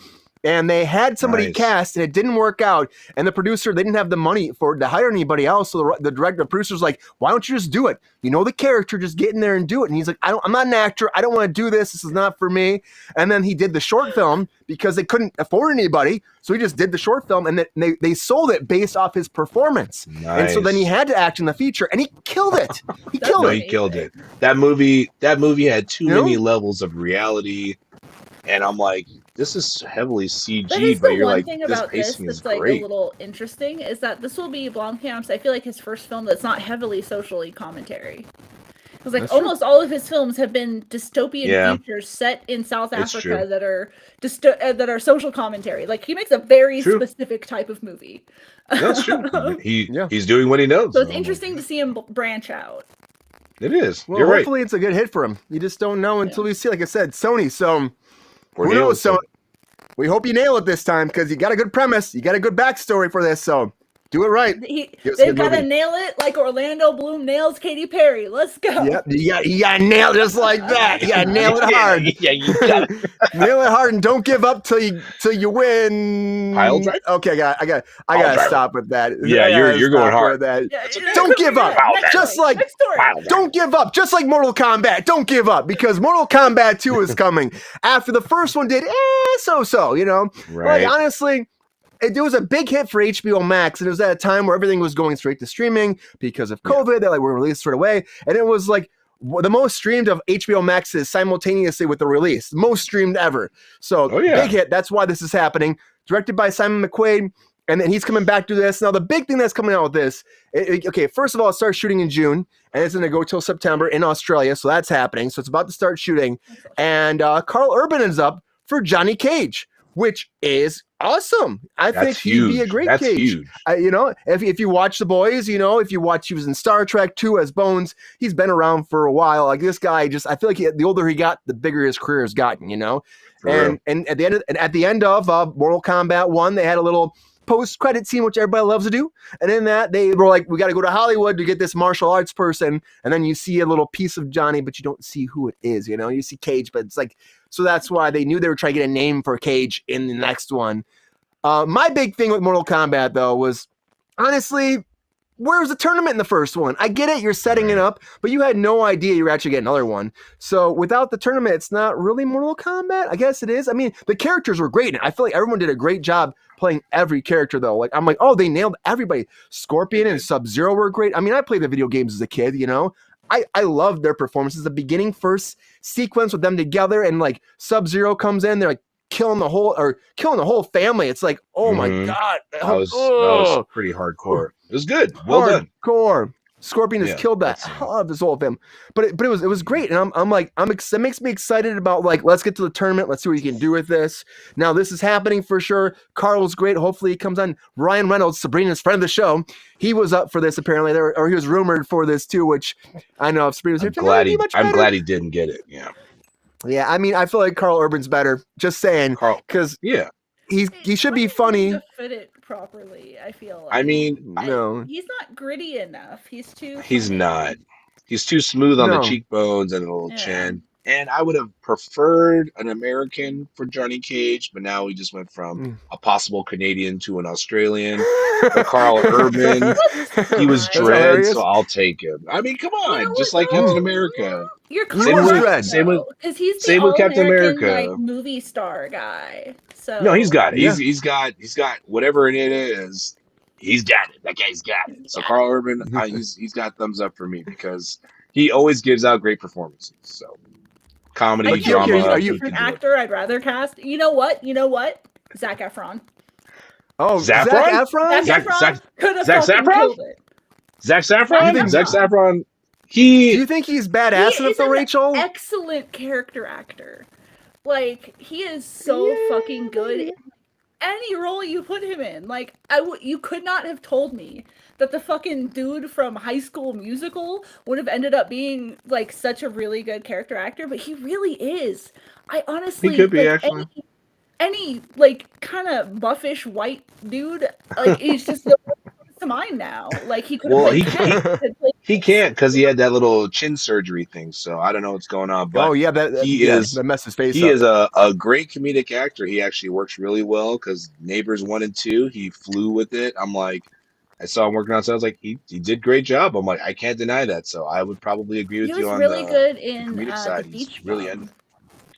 A: and they had somebody cast and it didn't work out, and the producer, they didn't have the money to hire anybody else. So the producer's like, why don't you just do it? You know the character, just get in there and do it. And he's like, I'm not an actor. I don't want to do this. This is not for me. And then he did the short film because they couldn't afford anybody. So he just did the short film, and they sold it based off his performance. Nice. And so then he had to act in the feature, and he killed it. He killed it.
C: That movie had too many levels of reality, and I'm like, this is heavily CG, but you're like, this pacing is great.
B: Like a little interesting is that this will be Blomkamp's, I feel like, his first film that's not heavily socially commentary. Because like almost all of his films have been dystopian futures set in South Africa that are social commentary. Like he makes a very specific type of movie.
C: That's true. He's doing what he knows.
B: So it's interesting to see him branch out.
C: It is.
A: Well,
C: you're
A: hopefully it's a good hit for him. You just don't know until we see. Like I said, Sony. So who knows? So we hope you nail it this time because you got a good premise. You got a good backstory for this. So do it right.
B: They've got to nail it like Orlando Bloom nails Katy Perry. Let's go.
A: Yep, you got to nail it just like that. You got to nail it hard.
C: You got it.
A: Nail it hard and don't give up till you win.
C: Pile drive?
A: Okay, I got to stop with that.
C: Yeah, you're going hard.
A: That. Don't give up. Just like don't give up. Just like Mortal Kombat. Don't give up because Mortal Kombat 2 is coming after the first one did so. You know,
C: right?
A: Like honestly. It was a big hit for HBO Max, and it was at a time where everything was going straight to streaming because of COVID. They're like, we're released right away. And it was like the most streamed of HBO Maxes simultaneously with the release. Most streamed ever. So big hit. That's why this is happening. Directed by Simon McQuaid, and then he's coming back to this. Now, the big thing that's coming out with this, first of all, it starts shooting in June, and it's going to go till September in Australia. So that's happening. So it's about to start shooting. And Carl Urban is up for Johnny Cage, which is awesome. I think he'd be a great
C: That's
A: Cage.
C: huge.
A: You know, if you watch The Boys, you know, if you watch, he was in Star Trek 2 as Bones. He's been around for a while. Like this guy, I feel like the older he got, the bigger his career has gotten. You know, and at the end of Mortal Kombat 1, they had a little post-credit scene, which everybody loves to do. And in that, they were like, we got to go to Hollywood to get this martial arts person. And then you see a little piece of Johnny, but you don't see who it is. You know, you see Cage, but it's like, so that's why they knew they were trying to get a name for Cage in the next one. My big thing with Mortal Kombat, though, was honestly, where's the tournament in the first one? I get it, you're setting it up, but you had no idea you were actually getting another one. So without the tournament, it's not really Mortal Kombat. I guess it is. I mean, the characters were great. And I feel like everyone did a great job playing every character, though. Like, I'm like, oh, they nailed everybody. Scorpion and Sub-Zero were great. I mean, I played the video games as a kid, you know. I loved their performances. The beginning first sequence with them together, and like Sub-Zero comes in, they're like killing the whole family. It's like, oh my god,
C: that was pretty hardcore. It was good. Well done.
A: Hardcore. Scorpion has killed that hell of his whole film, but it was great, and it makes me excited about, like, let's get to the tournament. Let's see what you can do with this. Now this is happening for sure. Carl's great. Hopefully he comes on. Ryan Reynolds, Sabrina's friend of the show, he was up for this apparently, or he was rumored for this too. Which I know if Sabrina's
C: I'm glad he didn't get it.
A: Yeah. I mean, I feel like Carl Urban's better. Just saying, because he should be funny.
B: To fit it properly, I feel. Like.
C: I mean,
A: no,
B: he's not gritty enough. He's
C: not. He's too smooth on the cheekbones and a little chin. And I would have preferred an American for Johnny Cage, but now we just went from a possible Canadian to an Australian. But Carl Urban, he was Dredd, so I'll take him. I mean, come on, just like Captain America.
B: You're Dredd.
C: Same with Captain America,
B: like, movie star guy. So
C: no, he's got it. He's got whatever it is. He's got it. That guy's got it. So Carl Urban, he's got thumbs up for me because he always gives out great performances. So comedy, drama.
B: Are you an actor? I'd rather cast. You know what? Zac Efron.
A: Oh, Zac Efron.
B: Zac Efron.
C: Zac Efron.
A: Do you think he's badass enough, though, Rachel?
B: Excellent character actor. Like, he is so fucking good in any role you put him in. Like, you could not have told me that the fucking dude from High School Musical would have ended up being, like, such a really good character actor, but he really is. I honestly...
C: He could be, actually.
B: Any like, kind of buffish white dude, like, he's just... to mine now. Like, he could have
C: he can't because he had that little chin surgery thing, so I don't know what's going on. But
A: that messed his face up.
C: He is a great comedic actor. He actually works really well because Neighbors 1 and 2, he flew with it. I'm like, I saw him working on, so I was like, he did a great job. I'm like, I can't deny that. So I would probably agree with you on
B: really good
C: the
B: in
C: comedic side.
B: He's
C: really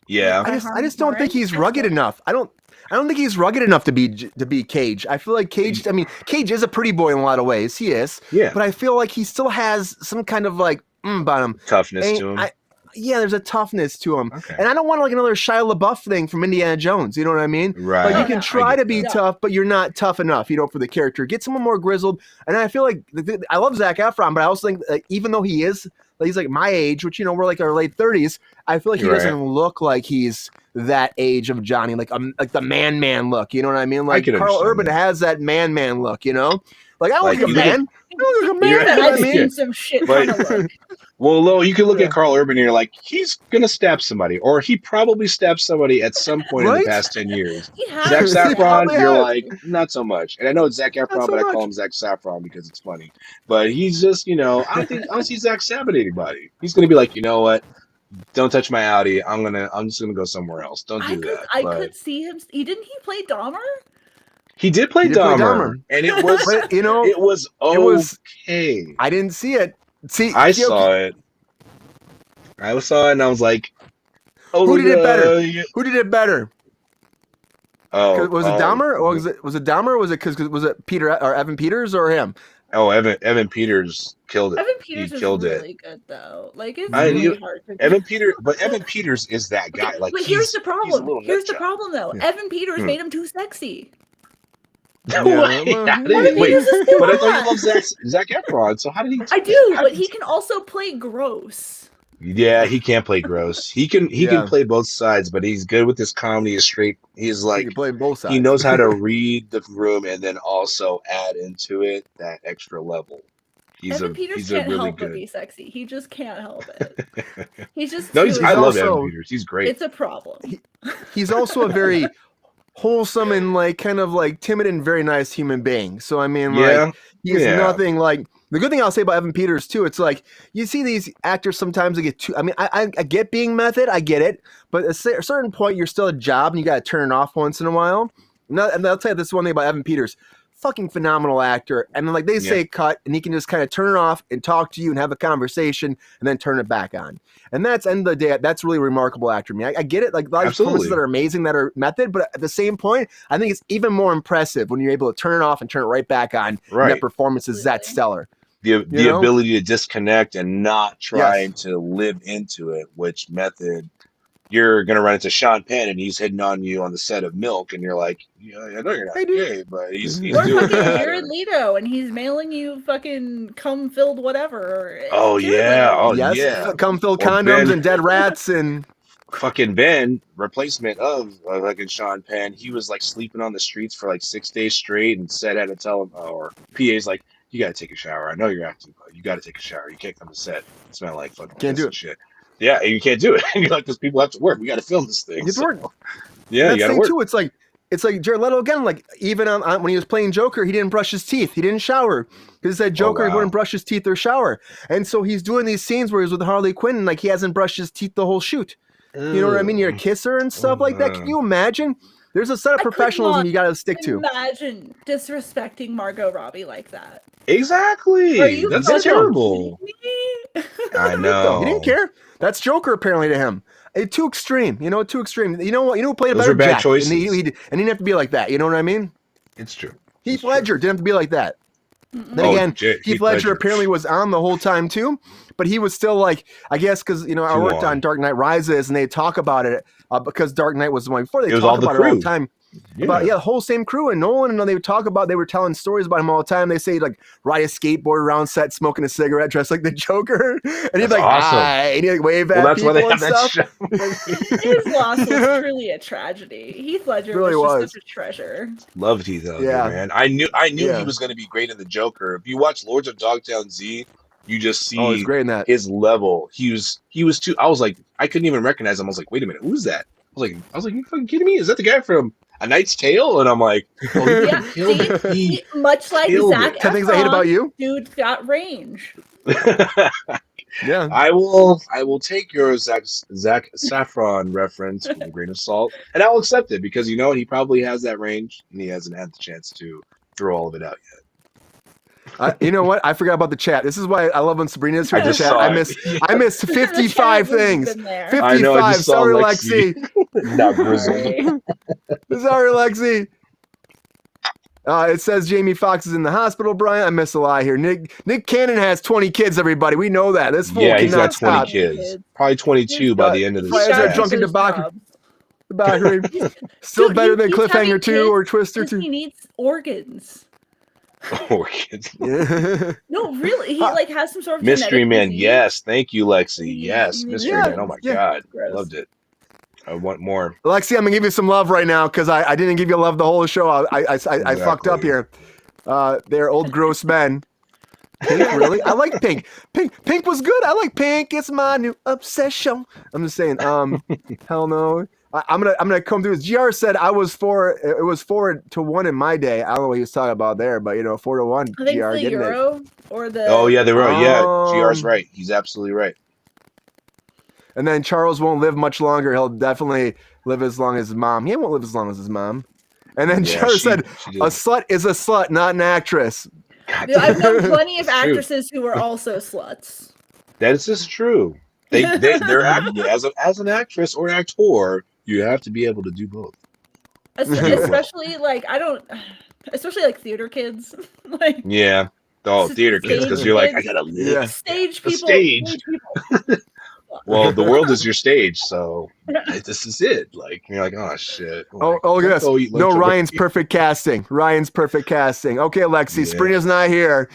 C: yeah.
A: I just don't think he's rugged enough. I don't think he's rugged enough to be Cage. I feel like Cage. I mean, Cage is a pretty boy in a lot of ways. He is.
C: Yeah.
A: But I feel like he still has some kind of like about him.
C: Toughness to him.
A: There's a toughness to him.
C: Okay.
A: And I don't want like another Shia LaBeouf thing from Indiana Jones. You know what I mean?
C: Right.
A: Like, you can try to be tough, but you're not tough enough, for the character. Get someone more grizzled. And I feel like I love Zac Efron, but I also think even though he's like my age, which, we're like our late 30s, I feel like he doesn't look like he's that age of Johnny, like the man look. You know what I mean? Like, Carl Urban has that man look, Like, I don't like a man. I don't like a man.
B: I've seen some shit kind of look.
C: Well, Lo, you can look at Carl Urban and you're like, he's going to stab somebody, or he probably stabbed somebody at some point in the past 10 years. Zac Efron, you're like, not so much. And I know it's Zac Efron, but I call him Zac Saffron because it's funny. But he's just, I don't see Zac stabbing anybody. He's going to be like, you know what? Don't touch my Audi. I'm just gonna go somewhere else. Don't do that.
B: I could see him. Didn't he play Dahmer?
C: He did play Dahmer, and it was, it was okay.
A: I didn't see it.
C: I saw it. I saw it, and I was like, "Oh,
A: who did it better? Who did it better?
C: Oh,
A: was it Dahmer? Or was it Dahmer? Or was it Peter or Evan Peters or him?
C: Oh, Evan Peters killed it.
B: Evan Peters
C: is really
B: good though. Like, it's really hard to
C: Evan Peters is that guy. Like,
B: but here's the problem. Though. Evan Peters made him too sexy.
C: Wait, but I thought you loved Zac Efron. So how did he?
B: I do, but he can also play gross.
C: Yeah, he can't play gross. He can
A: Yeah.
C: play both sides, but he's good with his comedy. He's straight. He's
A: You
C: like
A: can play both sides.
C: he knows how to read the room and then also add into it that extra level.
B: Evan Peters
C: he's
B: can't
C: a really
B: help but
C: good.
B: be sexy. He just can't help it. He's just
C: No,
B: too
C: I love
A: also-
C: Evan Peters. He's great.
B: It's a problem.
A: He's also a very wholesome and like kind of like timid and very nice human being. So I mean,
C: Yeah,
A: like he's nothing like. The good thing I'll say about Evan Peters too, it's like you see these actors sometimes they get too. I mean, I get being method, I get it, but at a certain point you're still a job and you got to turn it off once in a while. And I'll tell you this one thing about Evan Peters. Fucking phenomenal actor, and then like they say cut, and he can just kind of turn it off and talk to you and have a conversation, and then turn it back on. And that's end of the day. That's really remarkable actor to me. I get it, like a lot of performances that are amazing that are method, but at the same point, I think it's even more impressive when you're able to turn it off and turn it right back on.
C: Right,
A: and that performance is that stellar.
C: The ability to disconnect and not trying to live into it, which method. You're gonna run into Sean Penn and he's hitting on you on the set of Milk, and you're like, yeah, I know you're not gay, but he's
B: or
C: doing
B: fucking
C: that.
B: Jared Leto, and he's mailing you fucking cum-filled whatever.
C: Oh yeah, yeah.
A: Cum-filled condoms and dead rats and
C: fucking Ben, replacement of fucking Sean Penn. He was like sleeping on the streets for like 6 days straight, and said had to tell him, or PA's like, you gotta take a shower. I know you're acting, but you gotta take a shower. You can't come to set. Smell like fucking
A: can't do it.
C: Shit. Yeah, and you can't do it. And you're like, those people have to work. We got to film this thing.
A: It's work.
C: Yeah, you got to work.
A: Too, it's like Jared Leto again. Like even on when he was playing Joker, he didn't brush his teeth. He didn't shower. Because he said Joker he wouldn't brush his teeth or shower. And so he's doing these scenes where he's with Harley Quinn and like he hasn't brushed his teeth the whole shoot. You know what I mean? You're a kisser and stuff like that. Can you imagine? There's a set of professionalism you got to stick to.
B: Imagine disrespecting Margot Robbie like that.
C: Exactly. That's terrible. I know.
A: He didn't care. That's Joker apparently to him. Too extreme. Too extreme. You know what? You know who played a
C: Those
A: better
C: are bad
A: Jack?
C: choices.
A: And he didn't have to be like that. You know what I mean?
C: It's true.
A: Heath Ledger didn't have to be like that. Then again, Heath Ledger apparently was on the whole time too, but he was still like, I guess because I worked on Dark Knight Rises and they talk about it because Dark Knight was the one before. They talk about it all the time. But the whole same crew and Nolan, and they would talk about. They were telling stories about him all the time. They say like ride a skateboard around set, smoking a cigarette, dressed like the Joker, and he'd like
C: awesome.
A: hi, and he'd like wave at people and stuff.
B: His loss was truly a tragedy. Heath Ledger really was such a treasure.
C: Loved Heath Ledger, man. I knew he was going to be great in the Joker. If you watch Lords of Dogtown Z, you just see
A: he's great in that.
C: His level. He was too. I was like, I couldn't even recognize him. I was like, wait a minute, who's that? I was like, you fucking kidding me? Is that the guy from A Knight's Tale? And I'm like,
B: he much like Zac Efron.
A: 10 Things I Hate About You.
B: Dude's got range.
A: Yeah,
C: I will take your Zac Saffron reference with a grain of salt, and I'll accept it because he probably has that range, and he hasn't had the chance to throw all of it out yet.
A: You know what? I forgot about the chat. This is why I love when Sabrina's here. I missed 55 things. 55.
C: I know, I
A: Sorry, Lexi.
C: Not grizzly.
A: Sorry, Lexi. It says Jamie Foxx is in the hospital, Brian. I missed a lie here. Nick Cannon has 20 kids, everybody. We know that. This fool
C: he's got 20
A: stop.
C: kids. Probably 22 by the end of the
A: season. Are drunken debauchery. Still better than Cliffhanger 2 or Twister 2.
B: He needs organs.
C: Organs.
B: No, really. He has some sort of
C: Mystery Man.
B: disease.
C: Yes, thank you, Lexi. Yes, Mystery Man. Oh my God,
B: gross.
C: Loved it. I want more.
A: Lexi, I'm gonna give you some love right now because I didn't give you love the whole show. I fucked up here. They're old gross men. Pink, really? I like Pink. Pink was good. I like Pink. It's my new obsession. I'm just saying. Hell no. I'm gonna come through. GR said it was 4-1 in my day. I don't know what he was talking about there, but 4-1.
B: I think
A: GR
B: the
A: getting
B: Euro
A: it.
B: or the.
C: Oh yeah, they were. Yeah, GR's right. He's absolutely right.
A: And then Charles won't live much longer. He'll definitely live as long as his mom. He won't live as long as his mom. And then Charles said, "A slut is a slut, not an actress."
B: Dude, I've known plenty of actresses who were also sluts.
C: That is just true. They're acting as an actress or actor. You have to be able to do both.
B: Especially especially like theater kids.
C: Yeah. Oh, theater kids, because you're like, I gotta live.
A: Yeah.
B: Stage people.
C: Stage people. Well, the world is your stage, so this is it. Like you're like, oh shit.
A: Yes. No, Ryan's perfect casting. Ryan's perfect casting. Okay, Lexi, Sabrina's not here.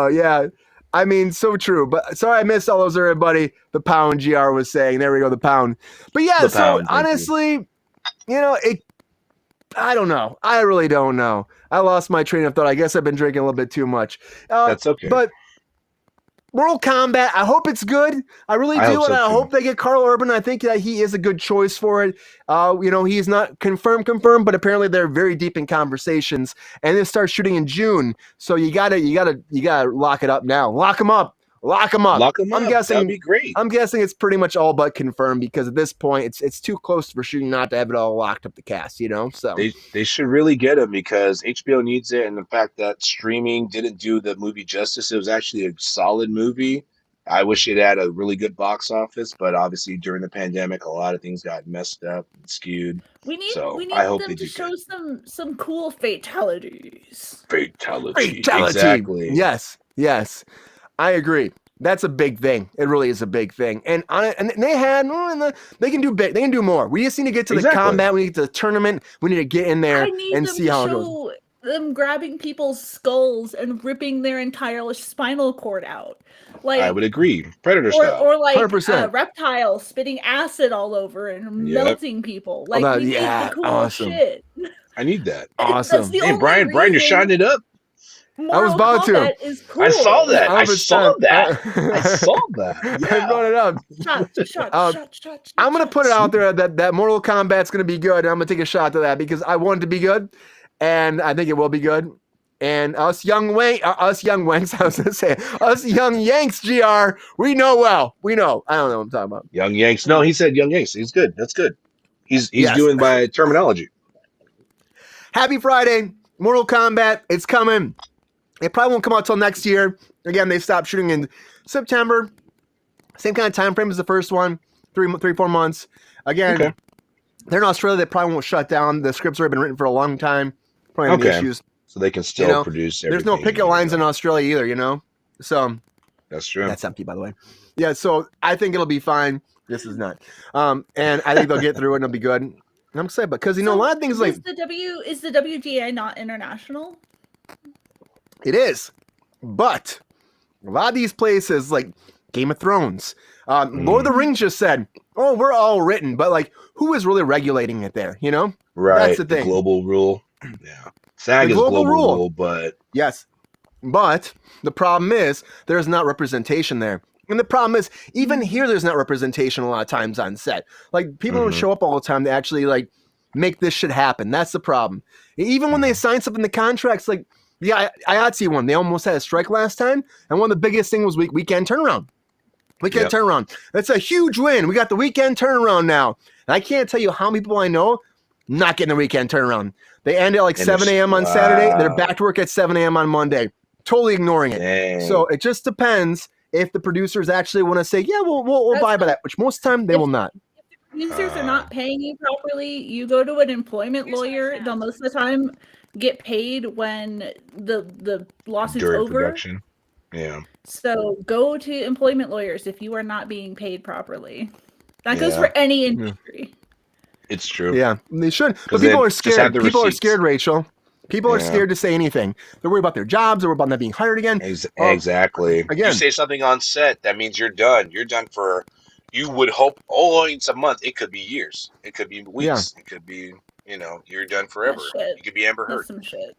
A: Yeah. I mean, so true. But sorry, I missed all those, everybody. The pound GR was saying. There we go, the pound. But yeah,
C: The
A: so
C: pound, thank
A: honestly, I don't know. I really don't know. I lost my train of thought. I guess I've been drinking a little bit too much.
C: That's okay.
A: But Mortal Kombat, I hope it's good. I really
C: I
A: do,
C: hope so
A: and I
C: too.
A: hope they get Carl Urban. I think that he is a good choice for it. He's not confirmed, but apparently they're very deep in conversations, and they start shooting in June. So you gotta lock it up now. Lock him up.
C: Lock him up. That'd be great.
A: I'm guessing it's pretty much all but confirmed because at this point it's too close for shooting not to have it all locked up the cast. So
C: They should really get him because HBO needs it, and the fact that streaming didn't do the movie justice. It was actually a solid movie. I wish it had a really good box office, but obviously during the pandemic, a lot of things got messed up and skewed.
B: We need
C: I hope
B: them
C: they
B: to
C: do
B: show
C: good.
B: some cool fatalities.
C: Fatality. Exactly.
A: Yes. I agree. That's a big thing. It really is a big thing. And they can do big. They can do more. We just need to get to the combat. We need to the tournament. We need to get in there and see how it goes.
B: Them grabbing people's skulls and ripping their entire spinal cord out. Like
C: I would agree. Predator style.
B: Or like
A: 100%.
B: reptiles spitting acid all over and melting people. Like we need the cool
A: awesome.
B: shit.
C: I need that.
A: Awesome.
B: That's the
C: Hey,
B: only
C: Brian, you're shining it up.
A: I was about
B: to. Is cool.
C: I saw that.
A: 100%.
C: I saw that.
A: Yeah. I brought it up.
B: Shot.
A: I'm going to put it out there that Mortal Kombat's going to be good. And I'm going to take a shot to that because I want it to be good. And I think it will be good. And us young Yanks, GR, we know well. We know. I don't know what I'm talking about.
C: Young Yanks. No, he said Young Yanks. He's good. That's good. He's doing by terminology.
A: Happy Friday. Mortal Kombat. It's coming. It probably won't come out till next year. Again, they stopped shooting in September. Same kind of time frame as the first one. 4 months. Again, they're in Australia. They probably won't shut down. The scripts have been written for a long time. Probably any issues.
C: So they can still produce everything.
A: There's no picket lines in Australia either, So
C: that's true.
A: That's empty, by the way. Yeah, so I think it'll be fine. This is not. And I think they'll get through it and it'll be good. And I'm excited because a lot of things
B: is
A: like
B: is the WGA not international?
A: It is, but a lot of these places like Game of Thrones, Lord of the Rings just said, "Oh, we're all written," but like, who is really regulating it there?
C: Right?
A: That's the thing.
C: Global rule. Yeah, SAG is global rule, but
A: yes, but the problem is there's not representation there. And the problem is, even here, there's not representation a lot of times on set. Like, people don't show up all the time to actually, like, make this shit happen. That's the problem. Even when they sign stuff in the contracts, like, the IATSE one, they almost had a strike last time. And one of the biggest things was weekend turnaround. Turnaround. That's a huge win. We got the weekend turnaround now. And I can't tell you how many people I know not getting the weekend turnaround. They end at like 7 a.m. on Saturday. They're back to work at 7 a.m. on Monday. Totally ignoring it.
C: Dang.
A: So it just depends if the producers actually want to say, yeah, we'll buy by that, which most of the time they will not.
B: If the producers are not paying you properly, you go to an employment lawyer. They'll most of the time get paid when the lawsuit's
C: during
B: over.
C: production. Yeah.
B: So go to employment lawyers if you are not being paid properly. That goes for any industry.
C: It's true.
A: Yeah, they should. But people are scared. People are scared, Rachel. People are scared to say anything. They're worried about their jobs. They're worried about not being hired again.
C: Exactly. Again, you say something on set, that means you're done. You're done for, you would hope, it's a month. It could be years. It could be weeks. Yeah. It could be, you're done forever. You could be Amber Heard.
B: That's some shit.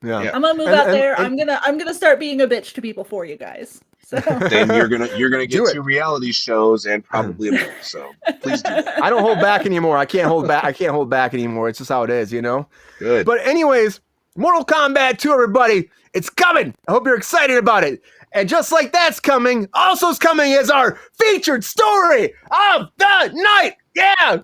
A: Yeah.
B: I'm gonna move out there. I'm gonna start being a bitch to people for you guys. So
C: then you're gonna get 2 reality shows and probably a movie. So please do that.
A: I don't hold back anymore. I can't hold back anymore. It's just how it is,
C: Good.
A: But anyways, Mortal Kombat 2, everybody, it's coming. I hope you're excited about it. And just like that's coming, also is coming is our featured story of the night. Yeah.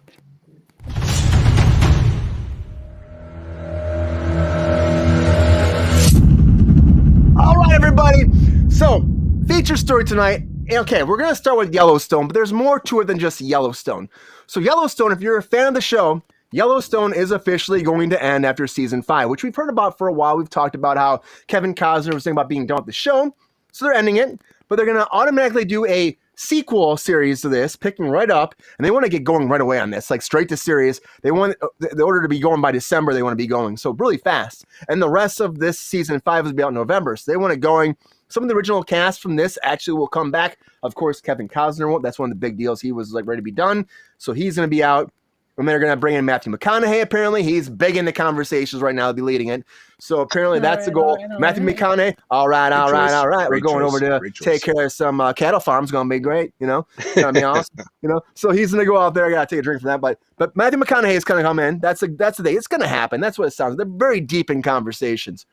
A: All right, everybody. So, feature story tonight. Okay, we're going to start with Yellowstone, but there's more to it than just Yellowstone. So, Yellowstone, if you're a fan of the show, Yellowstone is officially going to end after season 5, which we've heard about for a while. We've talked about how Kevin Costner was thinking about being done with the show. So, they're ending it, but they're going to automatically do a sequel series to this, picking right up, and they want to get going right away on this, like straight to series. They want, in order to be going by December, they want to be going, so really fast. And the rest of this season 5 is be out in November, so they want it going some of the original cast from this actually will come back. Of course, Kevin Costner won't. That's one of the big deals. He was like ready to be done, so he's going to be out. And they're going to bring in Matthew McConaughey. Apparently, he's big into conversations right now to be leading it. So apparently, that's the goal. Matthew McConaughey. All right. We're going over to take care of some cattle farms. Going to be great. You know, going to be awesome. You know, so he's going to go out there. I got to take a drink from that. But Matthew McConaughey is going to come in. That's the thing. It's going to happen. That's what it sounds. They're very deep in conversations.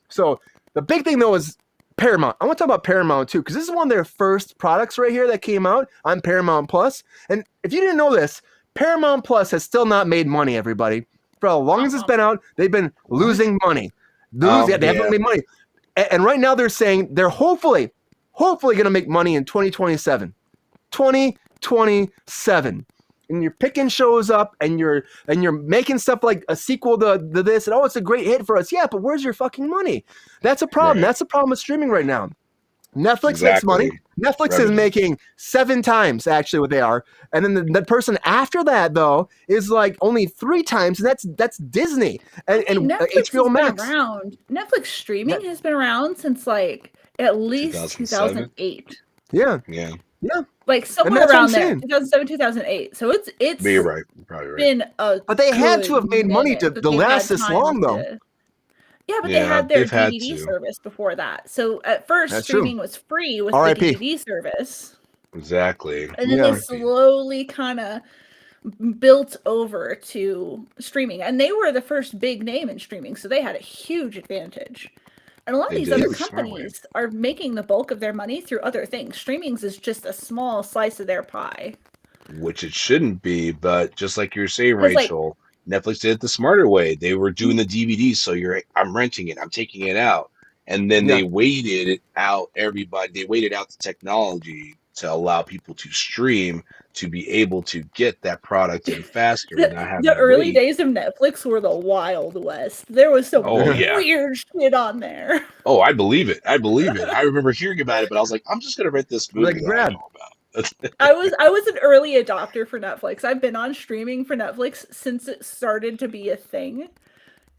A: So the big thing though is Paramount. I want to talk about Paramount too, because this is one of their first products right here that came out on Paramount Plus. And if you didn't know this, Paramount Plus has still not made money, everybody. For as long as it's been out, they've been losing money. They haven't made money. And right now they're saying they're hopefully going to make money in 2027. 2027. And you're picking shows up and you're making stuff like a sequel to this, and it's a great hit for us. Yeah, but where's your fucking money? That's a problem. Right. That's the problem with streaming right now. Netflix makes money. Netflix is making 7 times actually what they are, and then the person after that though is like only 3 times, and that's Disney and HBO Max.
B: Netflix streaming has been around since like at least 2008.
A: Yeah.
B: Like somewhere around there, 2007, 2008. So it's.
C: But you're right. You're probably right.
B: Been
A: but they had to have made money to last this long though.
B: Yeah, but they had their DVD service before that. So at first, streaming was free with the DVD service.
C: Exactly.
B: And then they slowly kind of built over to streaming. And they were the first big name in streaming, so they had a huge advantage. And a lot of these other companies are making the bulk of their money through other things. Streamings is just a small slice of their pie.
C: Which it shouldn't be, but just like you're saying, Rachel, Netflix did it the smarter way. They were doing the DVDs, so I'm renting it, I'm taking it out, and then they waited out everybody. They waited out the technology to allow people to stream to be able to get that product in faster.
B: The early days of Netflix were the Wild West. There was some weird shit on there.
C: Oh, I believe it. I remember hearing about it, but I was like, I'm just gonna rent this movie that I know about.
B: I was an early adopter for Netflix. I've been on streaming for Netflix since it started to be a thing.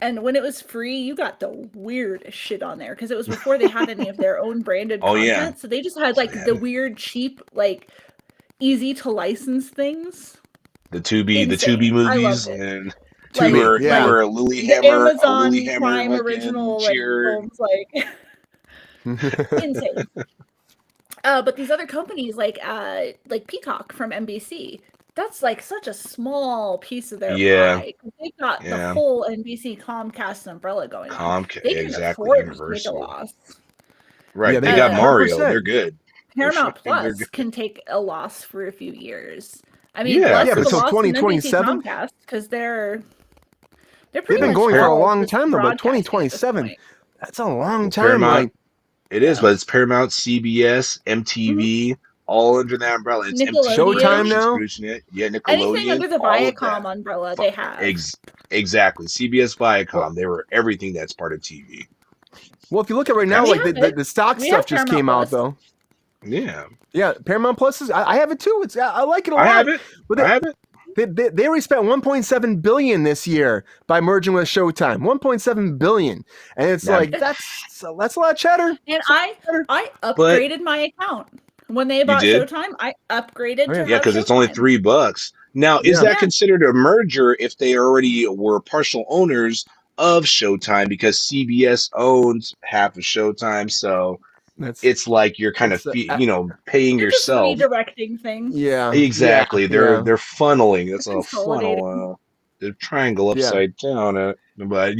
B: And when it was free, you got the weirdest shit on there because it was before they had any of their own branded content. Yeah. So they just had like the weird, cheap, like easy to license things.
C: The Tubi movies and Tubi, where Lilyhammer,
B: Amazon Prime original films, insane. But these other companies like Peacock from NBC, that's like such a small piece of their pie. They've got the whole NBC Comcast umbrella going on. They can afford to take a loss.
C: Right, they got Mario. 100%. They're good.
B: Paramount Plus can take a loss for a few years. I mean,
A: but until 2027,
B: because they've
A: been going for a long time though. But 2027, that's a long time.
C: It is, but it's Paramount, CBS, MTV, all under that umbrella. It's
A: Showtime now.
C: Yeah, Nickelodeon.
B: Anything under the Viacom umbrella, they have.
C: Exactly. CBS, Viacom. They were everything that's part of TV.
A: Well, if you look at right now, like the stock stuff just came out though. Yeah. Paramount Plus is. I have it too. I like it a lot.
C: I have it.
A: They already spent $1.7 billion this year by merging with Showtime. $1.7 billion, and it's that's a lot of cheddar.
B: And I upgraded my account when they bought Showtime. I upgraded.
C: Because it's only $3. Now, is that considered a merger if they already were partial owners of Showtime? Because CBS owns half of Showtime, so. It's like you're kind of paying yourself.
B: Just redirecting things.
C: Yeah, exactly. They're funneling. That's a funnel. The triangle upside down. But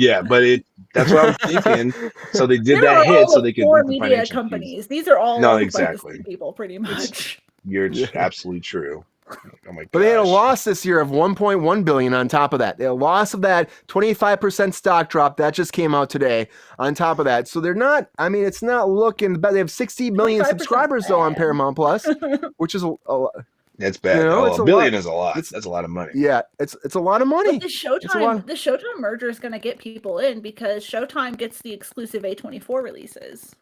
C: that's what I'm thinking. So they did that hit so they could.
B: Four media companies. These are all
C: exactly
B: people, pretty much.
C: You're absolutely true. Oh my gosh.
A: But they had a loss this year of $1.1 billion on top of that. They had a loss of that 25% stock drop that just came out today on top of that. So they're not, it's not looking bad. They have 60 million subscribers though on Paramount Plus, which is a lot.
C: That's bad. $1 billion is a lot. That's a lot of money.
A: Yeah, it's a lot of money.
B: But the Showtime merger is going to get people in because Showtime gets the exclusive A24 releases.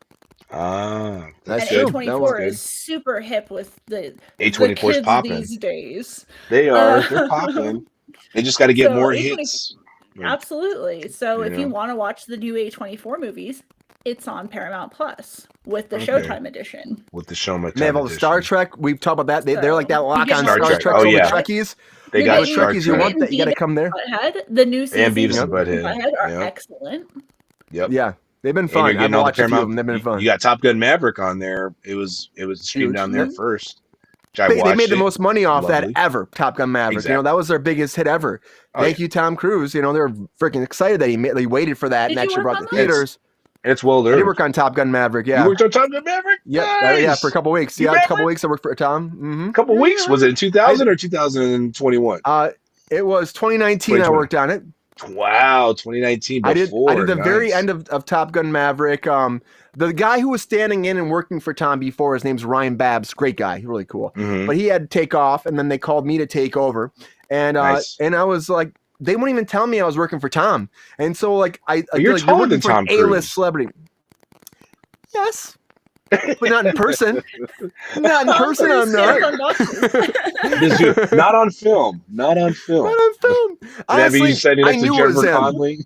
C: That's
B: good. A24 is super hip with the
C: A24 is popping
B: these days.
C: They're popping. They just got to get more hits.
B: Absolutely. So if you want to watch the new A24 movies, It's on Paramount Plus with the
C: Okay.
B: Showtime edition.
C: With the Showtime
A: And they have all the Star
C: edition.
A: Trek. We've talked about that. They're like that lock on
C: Star
A: Star
C: Trek.
A: Trek.
C: Oh,
A: So
C: yeah.
A: the Trekkies.
C: They
B: You're
C: got
A: Those
B: getting-
C: Star
A: Trekkies you
C: Trek.
A: want that, you got to come there.
B: Butthead. The new seasons
C: Beavis
B: of
C: and Butthead.
B: are
C: Yep.
B: excellent.
C: Yep.
A: Yeah, they've been
C: And
A: fun.
C: you're
A: I've
C: getting all the
A: watched a few of
C: Paramount.
A: them. They've been fun.
C: You got Top Gun Maverick on there. It was streamed
A: Huge.
C: down there
B: Mhm.
C: first. Which I
A: They
C: watched
A: made the
C: it.
A: most money off
C: Lovely.
A: that ever. Top Gun Maverick.
C: Exactly.
A: That was their biggest hit ever.
C: Oh,
A: Thank you, Tom Cruise. They were freaking excited that he waited for that
B: Did
A: and
B: you
A: actually
B: work
A: brought
B: on
A: the
B: that?
A: theaters.
C: And it's well
A: I
C: earned.
A: did work on Top Gun Maverick. Yeah.
C: You worked on Top Gun Maverick?
A: Yep.
C: Nice.
A: Yeah, for a couple weeks.
C: You
A: Yeah, a couple
C: Maverick?
A: weeks I worked for Tom. Mm-hmm.
C: A couple weeks. Was it in 2000 or 2021?
A: It was 2019 I
C: 2020.
A: worked on it.
C: Wow, 2019. Before.
A: I did the very
C: Nice.
A: end of Top Gun Maverick. The guy who was standing in and working for Tom before, his name's Ryan Babs. Great guy. Really cool.
C: Mhm.
A: But he had to take off, and then they called me to take over. And
C: Nice.
A: and I was like, they wouldn't even tell me I was working for Tom. And so I
C: But you're
A: like,
C: taller
A: working
C: than
A: for an
C: Tom Cruise.
A: A-list celebrity. Yes. But not in person. Not in person, I'm not.
C: Just do- not on film. Not on film.
A: Not on film.
C: That
A: Honestly,
C: means you said
A: I
C: next to
A: knew it was
C: Jennifer
A: him.
C: Connelly.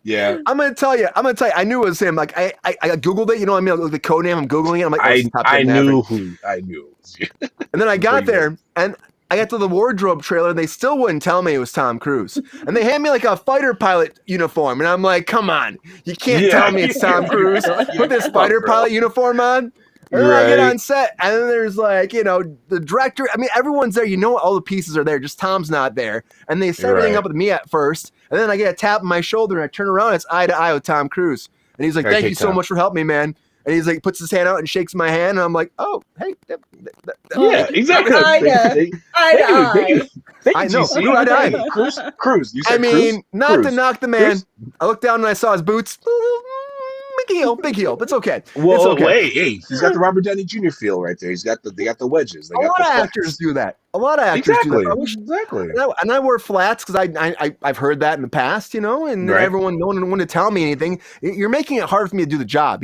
C: Yeah.
A: I'm gonna tell you. I knew it was him. Like I Googled it. You know what I mean? Like the code name. I'm Googling it. I'm like, oh, it's Top Gun
C: I
A: Maverick.
C: knew who I knew. It was you.
A: And then I got
C: Pretty
A: there, and I got to the wardrobe trailer, and they still wouldn't tell me it was Tom Cruise. And they hand me like a fighter pilot uniform, and I'm like, come on, you can't
C: Yeah.
A: tell me it's Tom Cruise. Put this fighter
C: bro.
A: pilot uniform on. And then I get
C: Right.
A: on set, and then there's like, the director. I mean, everyone's there. All the pieces are there. Just Tom's not there. And they set everything
C: Right.
A: up with me at first. And then I get a tap on my shoulder, and I turn around. It's eye to eye with Tom Cruise. And he's like,
C: Okay,
A: thank you so
C: Tom.
A: much for helping me, man. And he's like, puts his hand out and shakes my hand. And I'm like, oh, hey.
C: Yeah, exactly.
B: Eye to eye.
A: I know.
C: GC.
A: Eye to eye.
C: Cruz. You said
A: I mean,
C: Cruz?
A: not to
C: Cruz.
A: knock the man.
C: Cruz?
A: I looked down and I saw his boots. Big heel. It's okay.
C: Well,
A: it's okay.
C: wait, hey, he's got the Robert Downey Jr. feel right there. They got the wedges. They
A: A
C: got
A: lot
C: the
A: of
C: flats.
A: actors do that. A lot of actors do
C: Exactly.
A: that. I wish-
C: Exactly.
A: and I wear flats because I've heard that in the past, and
C: Right.
A: no one wanted to tell me anything. You're making it hard for me to do the job,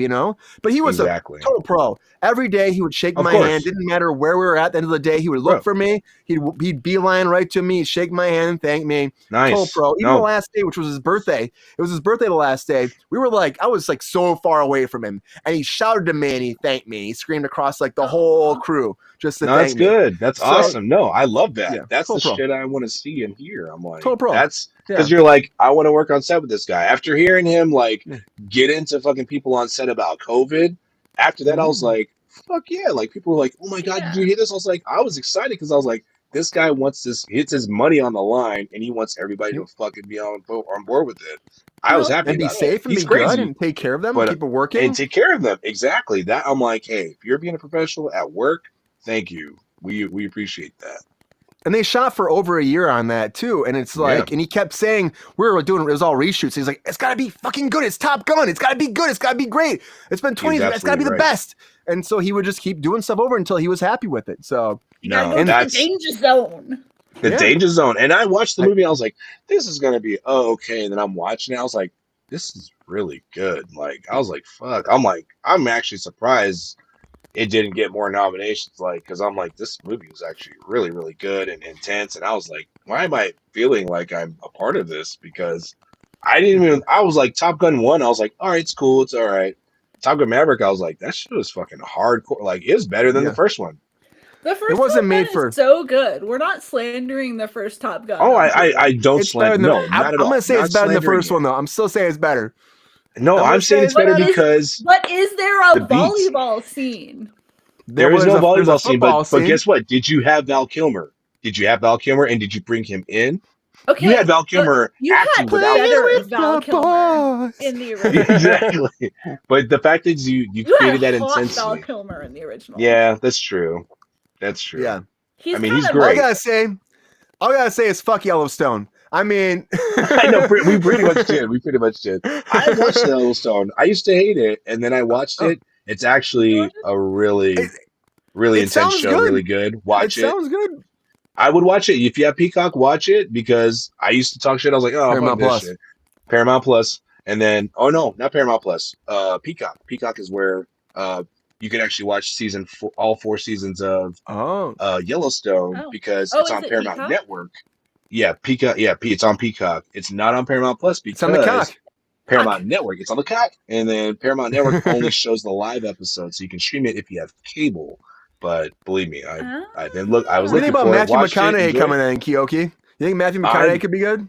A: But he was
C: Exactly.
A: a total pro. Every day he would shake
C: Of
A: my
C: course.
A: hand. Didn't matter where we were at the end of the day. He would look
C: Bro.
A: for me. He'd beeline right to me, shake my hand, and thank me.
C: Nice.
A: Total pro. Even the last day, which was his birthday. It was his birthday the last day. I was like so far away from him, and he shouted to me and he thanked me. He screamed across like the whole crew just to
C: No, that's
A: thank me.
C: good. That's
A: So-
C: awesome. No, I love that.
A: Yeah,
C: That's the
A: total pro.
C: shit I want to see and hear. I'm like,
A: Total pro.
C: that's
A: Yeah.
C: because you're like, I want to work on set with this guy. After hearing him like
A: Yeah.
C: get into fucking people on set about COVID, after that I was like, fuck yeah. Like people were like, oh my God, did you hear this? I was excited because I was like, this guy wants this, it's his money on the line, and he wants everybody to fucking be on board with it. I was happy
A: And be
C: about
A: safe
C: it.
A: and
C: He's
A: be
C: crazy.
A: good and take care of them
C: But-
A: and keep it working.
C: And take care of them. Exactly. That I'm like, hey, if you're being a professional at work, thank you. We appreciate that.
A: And they shot for over a year on that too. And it's like, and he kept saying, we were doing, it was all reshoots. He's like, it's got to be fucking good. It's Top Gun. It's got to be good. It's got to be great. It's been 20 years. It's got to be the
C: absolutely right.
A: best. And so he would just keep doing stuff over until he was happy with it. So
B: You gotta go to the
C: that's
B: danger zone.
C: the
A: Yeah.
C: danger zone. And I watched the movie. I was like, this is gonna be okay. And then I'm watching it. I was like, this is really good. Like I was like, fuck. I'm actually surprised it didn't get more nominations. Like, because I'm like, this movie was actually really, really good and intense. And I was like, why am I feeling like I'm a part of this? Because I was like, Top Gun 1, I was like, all right, it's cool, it's all right. Top Gun Maverick, I was like, that shit was fucking hardcore. Like, it was better than the first one.
B: The first
A: It wasn't
B: Top
A: made
B: Gun
A: for-
B: is so good. We're not slandering the first Top Gun.
C: Oh, I don't
A: it's better
C: slander.
A: than
C: No,
A: I'm
C: not at all.
A: going to say
C: Not
A: it's better than the
C: slandering
A: first
C: it.
A: one, though. I'm still saying it's better.
C: No,
A: I'm
C: I'm saying
A: saying-
C: it's better
B: But is-
C: because
B: But is there a
C: The beats.
B: volleyball scene?
C: there is
A: was
C: no
A: there's a
C: volleyball scene.
A: football
C: But
A: scene.
C: guess what? Did you have Val Kilmer? And did you bring him in?
B: Okay,
C: You had Val Kilmer
B: you
C: acting
B: had
C: without
B: better
A: with
B: Val
A: the
B: Kilmer
A: boss.
B: in the original.
C: exactly. But the fact that you
B: You
C: created that
B: had hot Val
C: intensity.
B: Kilmer in the original.
C: Yeah, that's true. That's true.
A: Yeah.
B: he's
C: I mean, he's
B: kinda
A: All I
C: great.
A: gotta say is fuck Yellowstone. I mean,
C: I know we pretty much did. We pretty much did. I watched Yellowstone. I used to hate it, and then I watched it. It's actually a really, really
A: it
C: intense
A: sounds
C: show.
A: good.
C: Really good. Watch it.
A: Sounds good.
C: I would watch it if you have Peacock. Watch it because I used to talk shit. I was like, oh,
A: Paramount
C: fuck this
A: Plus.
C: shit. Paramount Plus, and then no, not Paramount Plus. Peacock. Peacock is where you can actually watch all 4 seasons of Yellowstone
B: Oh.
C: because
B: Oh,
C: it's
B: is
C: on
B: it
C: Paramount
B: Peacock?
C: Network. Yeah, Peacock. Yeah, it's on Peacock. It's not on Paramount Plus because
A: It's on the cock.
C: Paramount Network. It's on the cock, and then Paramount Network only shows the live episode, so you can stream it if you have cable. But believe me, I was
A: What do you think
C: looking
A: about
C: for it,
A: Matthew
C: watched it,
A: McConaughey
C: enjoyed
A: coming
C: it.
A: in, Keoki? You think Matthew McConaughey could be good?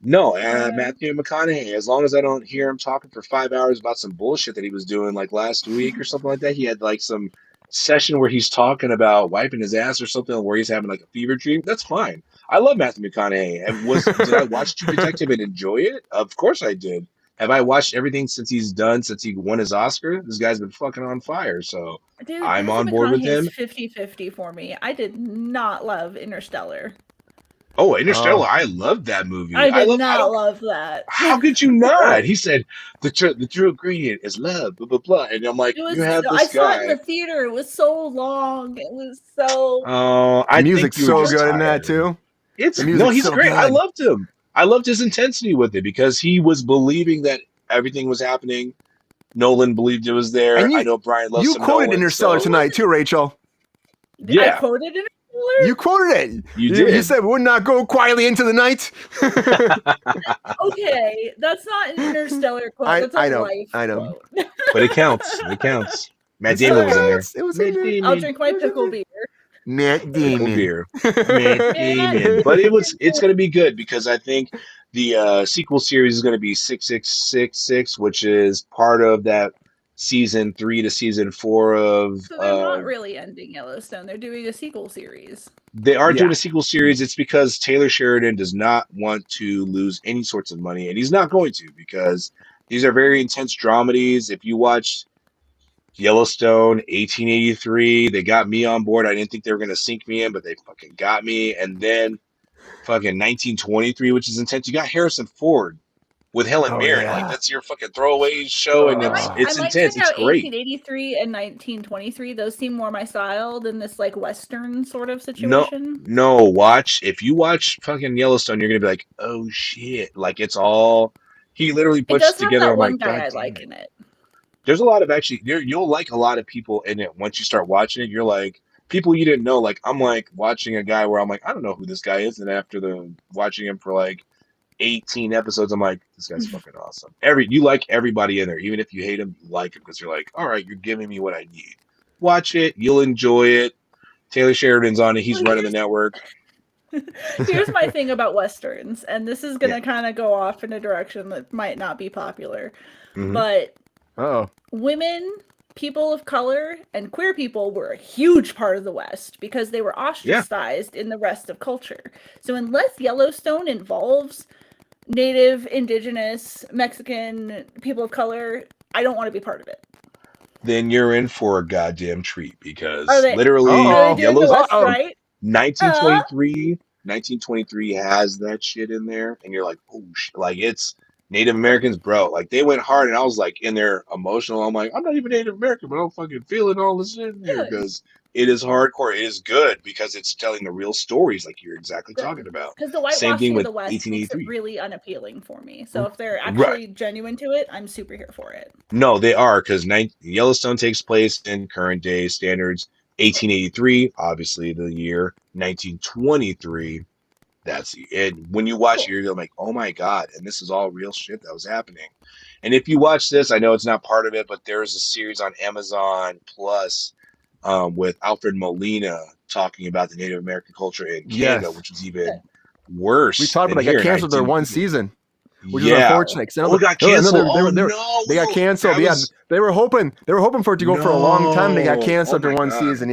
C: No, Matthew McConaughey. As long as I don't hear him talking for 5 hours about some bullshit that he was doing like last week or something like that. He had like some session where he's talking about wiping his ass or something, where he's having like a fever dream. That's fine. I love Matthew McConaughey. Did I watch True Detective and enjoy it? Of course I did. Have I watched everything since he won his Oscar? This guy's been fucking on fire. So
B: Dude,
C: I'm
B: Matthew
C: on board with
B: McConaughey's
C: him.
B: 50-50 for me. I did not love Interstellar.
C: Oh, Interstellar! I loved that movie.
B: I did not love that.
C: How could you not? He said the true ingredient is love, blah blah blah. And I'm like,
B: I
C: this
B: saw
C: guy.
B: it in the theater. It was so long. It was so.
C: Oh,
A: The music's so good in that too.
C: He's great.
A: Good.
C: I loved him. I loved his intensity with it because he was believing that everything was happening. Nolan believed it was there. I know Brian loves.
A: You quoted
C: Nolan,
A: Interstellar tonight too, Rachel.
C: Yeah,
B: I quoted Interstellar.
A: You quoted it.
C: You did.
A: You said, "Would not go quietly into the night."
B: Okay, that's not an Interstellar quote. That's a
A: I know.
B: life
A: Quote.
C: But it counts. It counts. Matt Damon was in there.
A: It was in there.
B: I'll drink my pickle beer.
A: Matt Damon.
C: Beer. Matt Damon. But it's going to be good because I think the sequel series is going to be 6666, which is part of that season 3 to season 4 of.
B: So they're not really ending Yellowstone. They're doing a sequel series.
C: They are doing a sequel series. It's because Taylor Sheridan does not want to lose any sorts of money, and he's not going to because these are very intense dramedies. If you watch Yellowstone 1883, they got me on board. I didn't think they were going to sink me in, but they fucking got me. And then fucking 1923, which is intense. You got Harrison Ford with Helen Mirren. Like that's your fucking throwaway show, and it's intense. It's great.
B: 1883 and 1923. Those seem more my style than this like Western sort of situation.
C: No. If you watch fucking Yellowstone, you're gonna be like, oh shit! Like it's all he literally puts together.
B: That one guy I like in it.
C: There's a lot of you'll like a lot of people in it once you start watching it. You're like people you didn't know. Like I'm like watching a guy where I'm like I don't know who this guy is, and after watching him for like 18 episodes, I'm like, this guy's fucking awesome. You like everybody in there, even if you hate him, you like him because you're like, all right, you're giving me what I need. Watch it, you'll enjoy it. Taylor Sheridan's on it. He's running the network.
B: Here's my thing about Westerns, and this is gonna kind of go off in a direction that might not be popular, but women, people of color, and queer people were a huge part of the West because they were ostracized in the rest of culture. So unless Yellowstone involves Native, Indigenous, Mexican, people of color, I don't want to be part of it.
C: Then you're in for a goddamn treat because
B: literally
C: Yellowstone,
B: right?
C: 1923 has that shit in there, and you're like, oh shit, like it's Native Americans, bro. Like they went hard, and I was like in there emotional. I'm like, I'm not even Native American, but I'm fucking feeling all this in there because it is hardcore. It is good because it's telling the real stories, like you're exactly talking about.
B: Because the whitewashing of the West makes it really unappealing for me. So if they're actually genuine to it, I'm super here for it.
C: No, they are because Yellowstone takes place in current day standards. 1883, obviously the year. 1923. That's it. When you watch it, you're like, oh my God. And this is all real shit that was happening. And if you watch this, I know it's not part of it, but there's a series on Amazon Plus with Alfred Molina talking about the Native American culture in Canada, which was even worse.
A: We talked about they got canceled their one season, which is unfortunate.
C: They got canceled.
A: They got canceled. They were hoping for it to go for a long time. They got canceled after one season.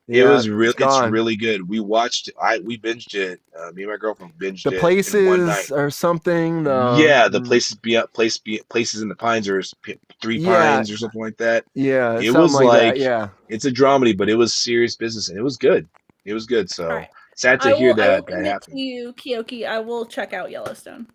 C: It was really, it's really good. We watched it. We binged it. Me and my girlfriend binged it.
A: The Places or something.
C: The Places in the Pines or Three Pines or something like that.
A: Yeah,
C: it was like it's a dramedy, but it was serious business and it was good. It was good. So sad to hear that happened.
B: To you, Keoki, I will check out Yellowstone.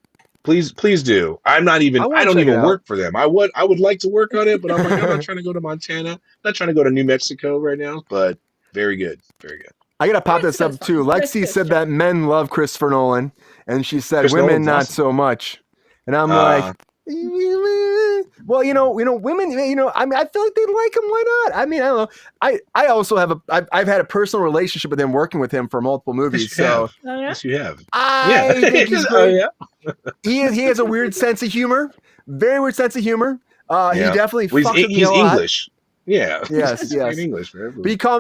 C: Please do. I don't even work for them. I would like to work on it, but I'm not trying to go to Montana. I'm not trying to go to New Mexico right now, but very good. Very good.
A: I gotta pop this up too. Lexi said that men love Christopher Nolan, and she said women not so much. And I'm like, well, women, I mean, I feel like they like him. Why not? I mean, I don't know. I also have I've had a personal relationship with him, working with him for multiple movies.
C: Yes, you have.
A: I think he's great. He has a weird sense of humor. Very weird sense of humor. He definitely
C: Well,
A: fucked with me
C: he's
A: a lot.
C: English. Yeah.
A: Yes,
C: He's
A: yes.
C: English, man.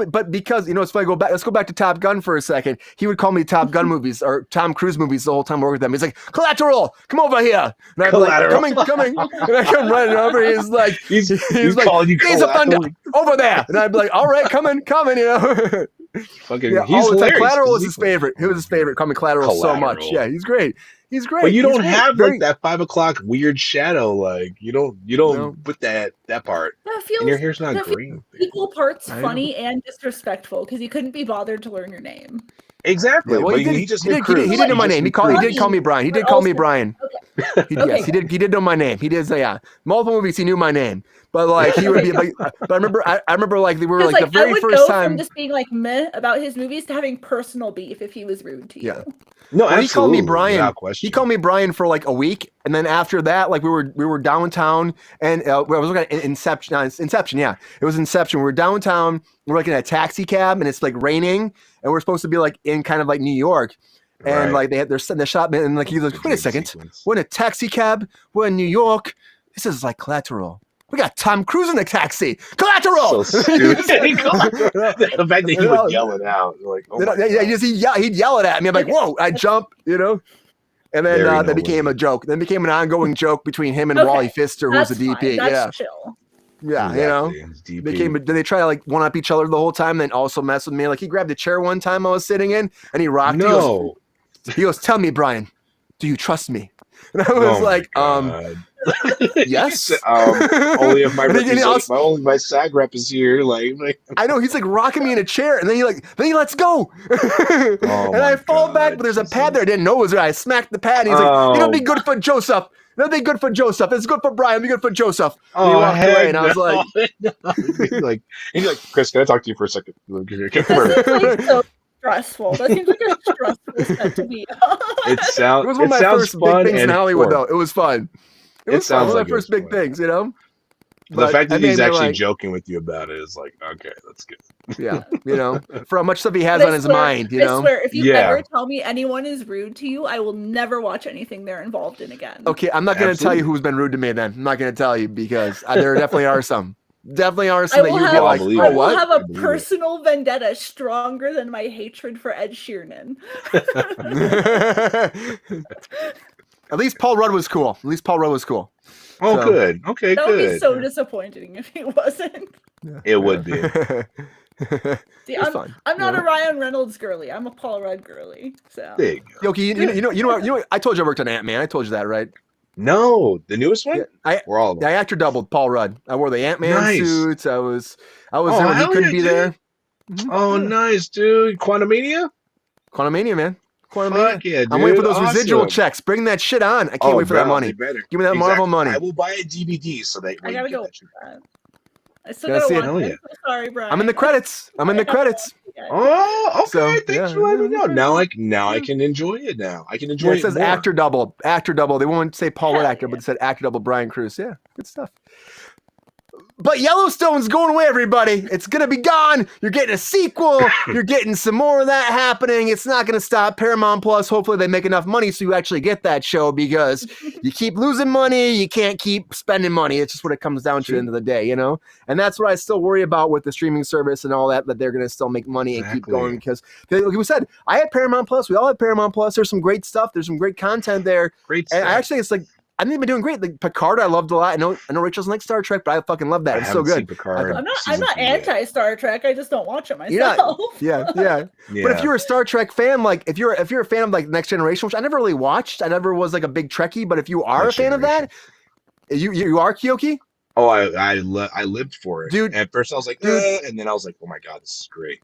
A: But because it's funny. Let's go back to Top Gun for a second. He would call me Top Gun movies or Tom Cruise movies the whole time I worked with them. He's like, Collateral, come over here. And I'm like, coming. And I come running over. He's like,
C: he's
A: like,
C: calling you
A: Days of Thunder, over there. And I'd be like, all right, coming.
C: Fucking,
A: Yeah,
C: he's hilarious.
A: Collateral was his favorite. It was his favorite. Call me Collateral so much. Yeah, he's great. He's great.
C: But you don't
A: great.
C: have like that 5 o'clock weird shadow. Like you don't put that part.
B: That feels,
C: and your hair's not green.
B: Equal parts funny and disrespectful because you couldn't be bothered to learn your name.
C: Exactly.
A: Yeah, well,
C: he didn't
A: know my name. He did call me Brian. He did call me Brian.
B: Okay.
A: Yes, he did know my name. He did say, yeah. Multiple movies, he knew my name. But like he would be like, but I remember like we were like the very first time.
B: From just being like meh about his movies to having personal beef if he was rude to you.
A: Yeah.
C: No,
A: well, he called me Brian.
C: He
A: called me Brian for like a week, and then after that, like we were downtown, and I was looking at Inception. Yeah, it was Inception. We were downtown. We're like in a taxi cab, and it's like raining, and we're supposed to be like in kind of like New York, and like they're shot, and like he's like, wait a second, we're in a taxi cab. We're in New York. This is like Collateral. We got Tom Cruise in the taxi. Collateral.
C: So stupid. The fact that he would yell it out, like, oh my God.
A: He'd yell it at me. I'm like, whoa! I jump, and then that became a joke. Then became an ongoing joke between him and Wally Pfister, who was the DP.
B: That's chill.
A: Yeah, they try to like one up each other the whole time, then also mess with me. Like he grabbed a chair one time I was sitting in, and he rocked.
C: No.
A: He goes, "Tell me, Brian, do you trust me?" And I was like, yes.
C: Only if my SAG rep is here. Like
A: I know he's like rocking me in a chair, and then he lets go, and I fall back, but there's a pad there. I didn't know it was there. I smacked the pad. And he's like, "It'll be good for Joseph. It'll be good for Joseph. It's good for Brian. It'll be good for Joseph." And he walked away, and I was like,
C: he's like, Chris, can I talk to you for a second?
B: So stressful. That seems like a stressful set to be on.
A: It was one of my first big things in Hollywood, though. It was fun. It was one of my first big things,
C: The fact that he's actually joking with you about it is like, okay, that's good.
A: Yeah, for how much stuff he has on his mind,
B: I swear, if you ever tell me anyone is rude to you, I will never watch anything they're involved in again.
A: Okay, I'm not going to tell you who's been rude to me then. I'm not going to tell you because there definitely are some. Definitely are some that you'd be like,
B: I will have a personal vendetta stronger than my hatred for Ed Sheeran.
A: At least Paul Rudd was cool.
C: Oh, so, good. Okay,
B: that
C: good.
B: would be so disappointing if he wasn't.
A: Yeah.
C: It would be.
B: See, I'm not a Ryan Reynolds girly. I'm a Paul Rudd girly. So,
A: Keoki, you know, I told you I worked on Ant-Man. I told you that, right?
C: No, the newest one.
A: Yeah, I actor doubled Paul Rudd. I wore the Ant-Man suits. I was there when he couldn't be there.
C: Oh, nice, dude! Quantumania,
A: man.
C: Fuck yeah, dude.
A: I'm waiting for those residual checks. Bring that shit on. I can't wait for that money. Give me that Marvel money.
C: I will buy a DVD so that
B: I gotta go. I still
A: gotta
B: gotta watch it. Sorry, Brian.
A: I'm in the credits.
C: Oh, okay.
A: So,
C: thanks for letting me know. Now I can enjoy it. Now I can enjoy it.
A: It says more. Actor double. They won't say Paul Rudd actor, but it said actor double Brian Kruse. Yeah, good stuff. But Yellowstone's going away, everybody. It's going to be gone. You're getting a sequel. You're getting some more of that happening. It's not going to stop. Paramount Plus, hopefully they make enough money so you actually get that show because you keep losing money. You can't keep spending money. It's just what it comes down to at the end of the day, And that's what I still worry about with the streaming service and all that they're going to still make money and keep going because, like we said, I had Paramount Plus. We all had Paramount Plus. There's some great stuff. There's some great content there. And actually, it's like, I think they've been doing great. Like Picard, I loved a lot. I know Rachel's like Star Trek, but I fucking love that. It's so good.
C: Picard,
B: I'm not anti Star Trek. I just don't watch it myself.
A: Yeah. But if you're a Star Trek fan, like if you're a fan of like Next Generation, which I never really watched, I never was like a big Trekkie. But if you are a fan of that, you are Keoki.
C: Oh, I lived for it,
A: dude.
C: At first, I was like, and then I was like, oh my god, this is great.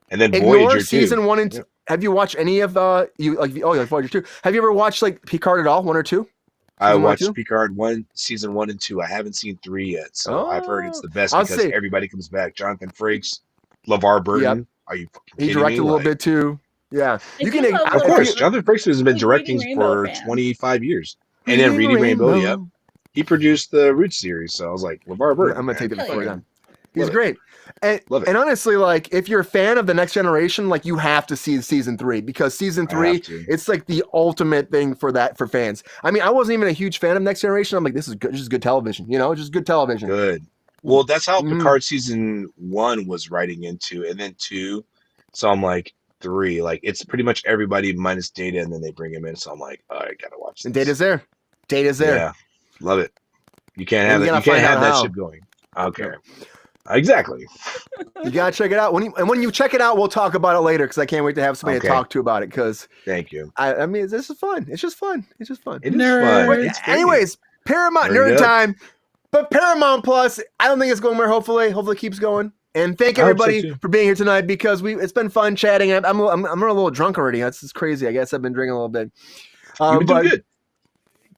C: And then
A: Ignore
C: Voyager
A: season 1 and 2. Have you watched any of you like Voyager 2? Have you ever watched like Picard at all, 1 or 2?
C: I watched Picard season 1 and 2. I haven't seen 3 yet, so I've heard it's the best because everybody comes back. Jonathan Frakes, LeVar Burton. Yep. Are you fucking kidding me?
A: He directed a little bit too. Yeah,
C: you can. Of course, Jonathan Frakes has been directing for 25 years, and then Reading Rainbow. Yep, he produced the Roots series. So I was like, LeVar Burton.
A: I'm gonna take it before you're done. He's
C: Love it.
A: great. And,
C: Love it.
A: and honestly, like, if you're a fan of the Next Generation, like, you have to see season 3 because season
C: I
A: 3,
C: have to.
A: it's like the ultimate thing for fans. I mean, I wasn't even a huge fan of Next Generation. I'm like, this is good, just good television, just good television.
C: Good. Well, that's how
A: Mhm.
C: Picard season 1 was writing into, and then 2. So I'm like 3. Like it's pretty much everybody minus Data, and then they bring him in. So I'm like, oh, I gotta watch this.
A: And Data's there. Data's there.
C: Yeah, love it. You can't
A: And
C: have
A: you
C: that.
A: gotta
C: You can't
A: find
C: have
A: out
C: that
A: how.
C: ship going. Okay. Exactly.
A: You gotta check it out. When you check it out, we'll talk about it later because I can't wait to have somebody to
C: Okay.
A: talk to about it. Because
C: Thank you.
A: I mean, this is fun. It's just fun. It's just fun.
C: It is
B: Nerd.
C: fun. It's great.
A: Anyways, Paramount
C: Turn it
A: Nerd
C: up.
A: Time. But Paramount Plus, I don't think it's going where. Hopefully it keeps going. And thank
C: I hope so,
A: everybody
C: too.
A: for being here tonight because it's been fun chatting. I'm a little drunk already. That's just crazy. I guess I've been drinking a little bit.
C: You've been doing
A: But
C: good.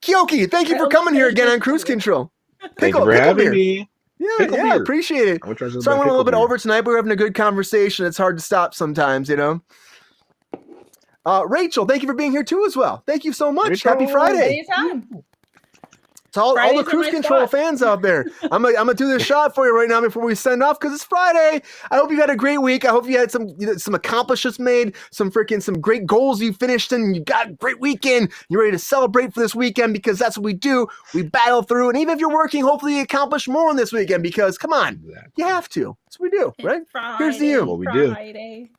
A: Keoki, thank you
B: I
A: for
B: almost
A: coming here
B: finished
A: again
B: my
A: on Cruise
B: beer.
A: Control.
C: Thank you for having
A: beer.
C: me.
A: Yeah,
C: Pickle
A: yeah,
C: beer.
A: appreciate it.
C: I'm gonna try some
A: So I went a little bit
C: pickle beer.
A: over tonight, but we're having a good conversation. It's hard to stop sometimes, Rachel, thank you for being here too as well. Thank you so much.
C: Rachel.
A: Happy Friday.
B: Anytime.
A: To all the
B: Fridays are
A: Cruise
B: my
A: Control
B: spot.
A: fans out there, I'm gonna do this shot for you right now before we send off because it's Friday. I hope you had a great week. I hope you had some accomplishments made, some great goals you finished, and you got a great weekend. You're ready to celebrate for this weekend because that's what we do. We battle through, and even if you're working, hopefully you accomplish more on this weekend because come on, you have to. That's what we do, right?
B: Friday,
A: Here's to you.
C: What we do.
B: Friday.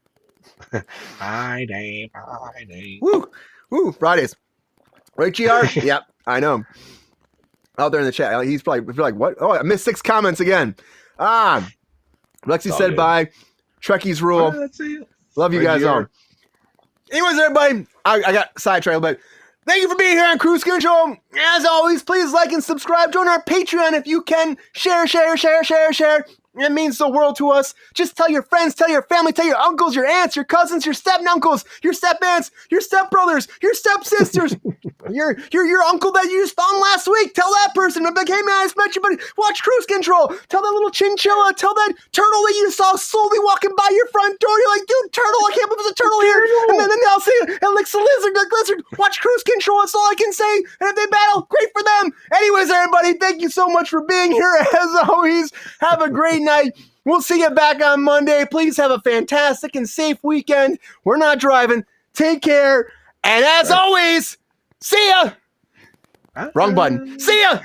C: Friday.
A: Woo, Fridays. Right, GR? Yep, I know. Out there in the chat, he's probably like, what? Oh, I missed 6 comments again. Lexi said
C: good.
A: bye. Trekkies rule.
C: That's it.
A: Love you
C: Right,
A: guys
C: GR.
A: all. Anyways, everybody, I got sidetracked, but thank you for being here on Cruise Control. As always, please like and subscribe. Join our Patreon if you can. Share. It means the world to us. Just tell your friends, tell your family, tell your uncles, your aunts, your cousins, your step-uncles, your step-aunts, your step-brothers, your step-sisters, your uncle that you just found last week. Tell that person. I'm like, hey man, I just met you, buddy. Watch Cruise Control. Tell that little chinchilla. Tell that turtle that you saw slowly walking by your front door. You're like, dude, turtle, I can't believe there's a turtle here. And then they'll say, and like, a lizard, like lizard. Watch Cruise Control. That's all I can say. And if they battle, great for them. Anyways, everybody, thank you so much for being here. As always, have a great night. We'll see you back on Monday. Please have a fantastic and safe weekend. We're not driving. Take care. And as always, see ya. Wrong button. See ya.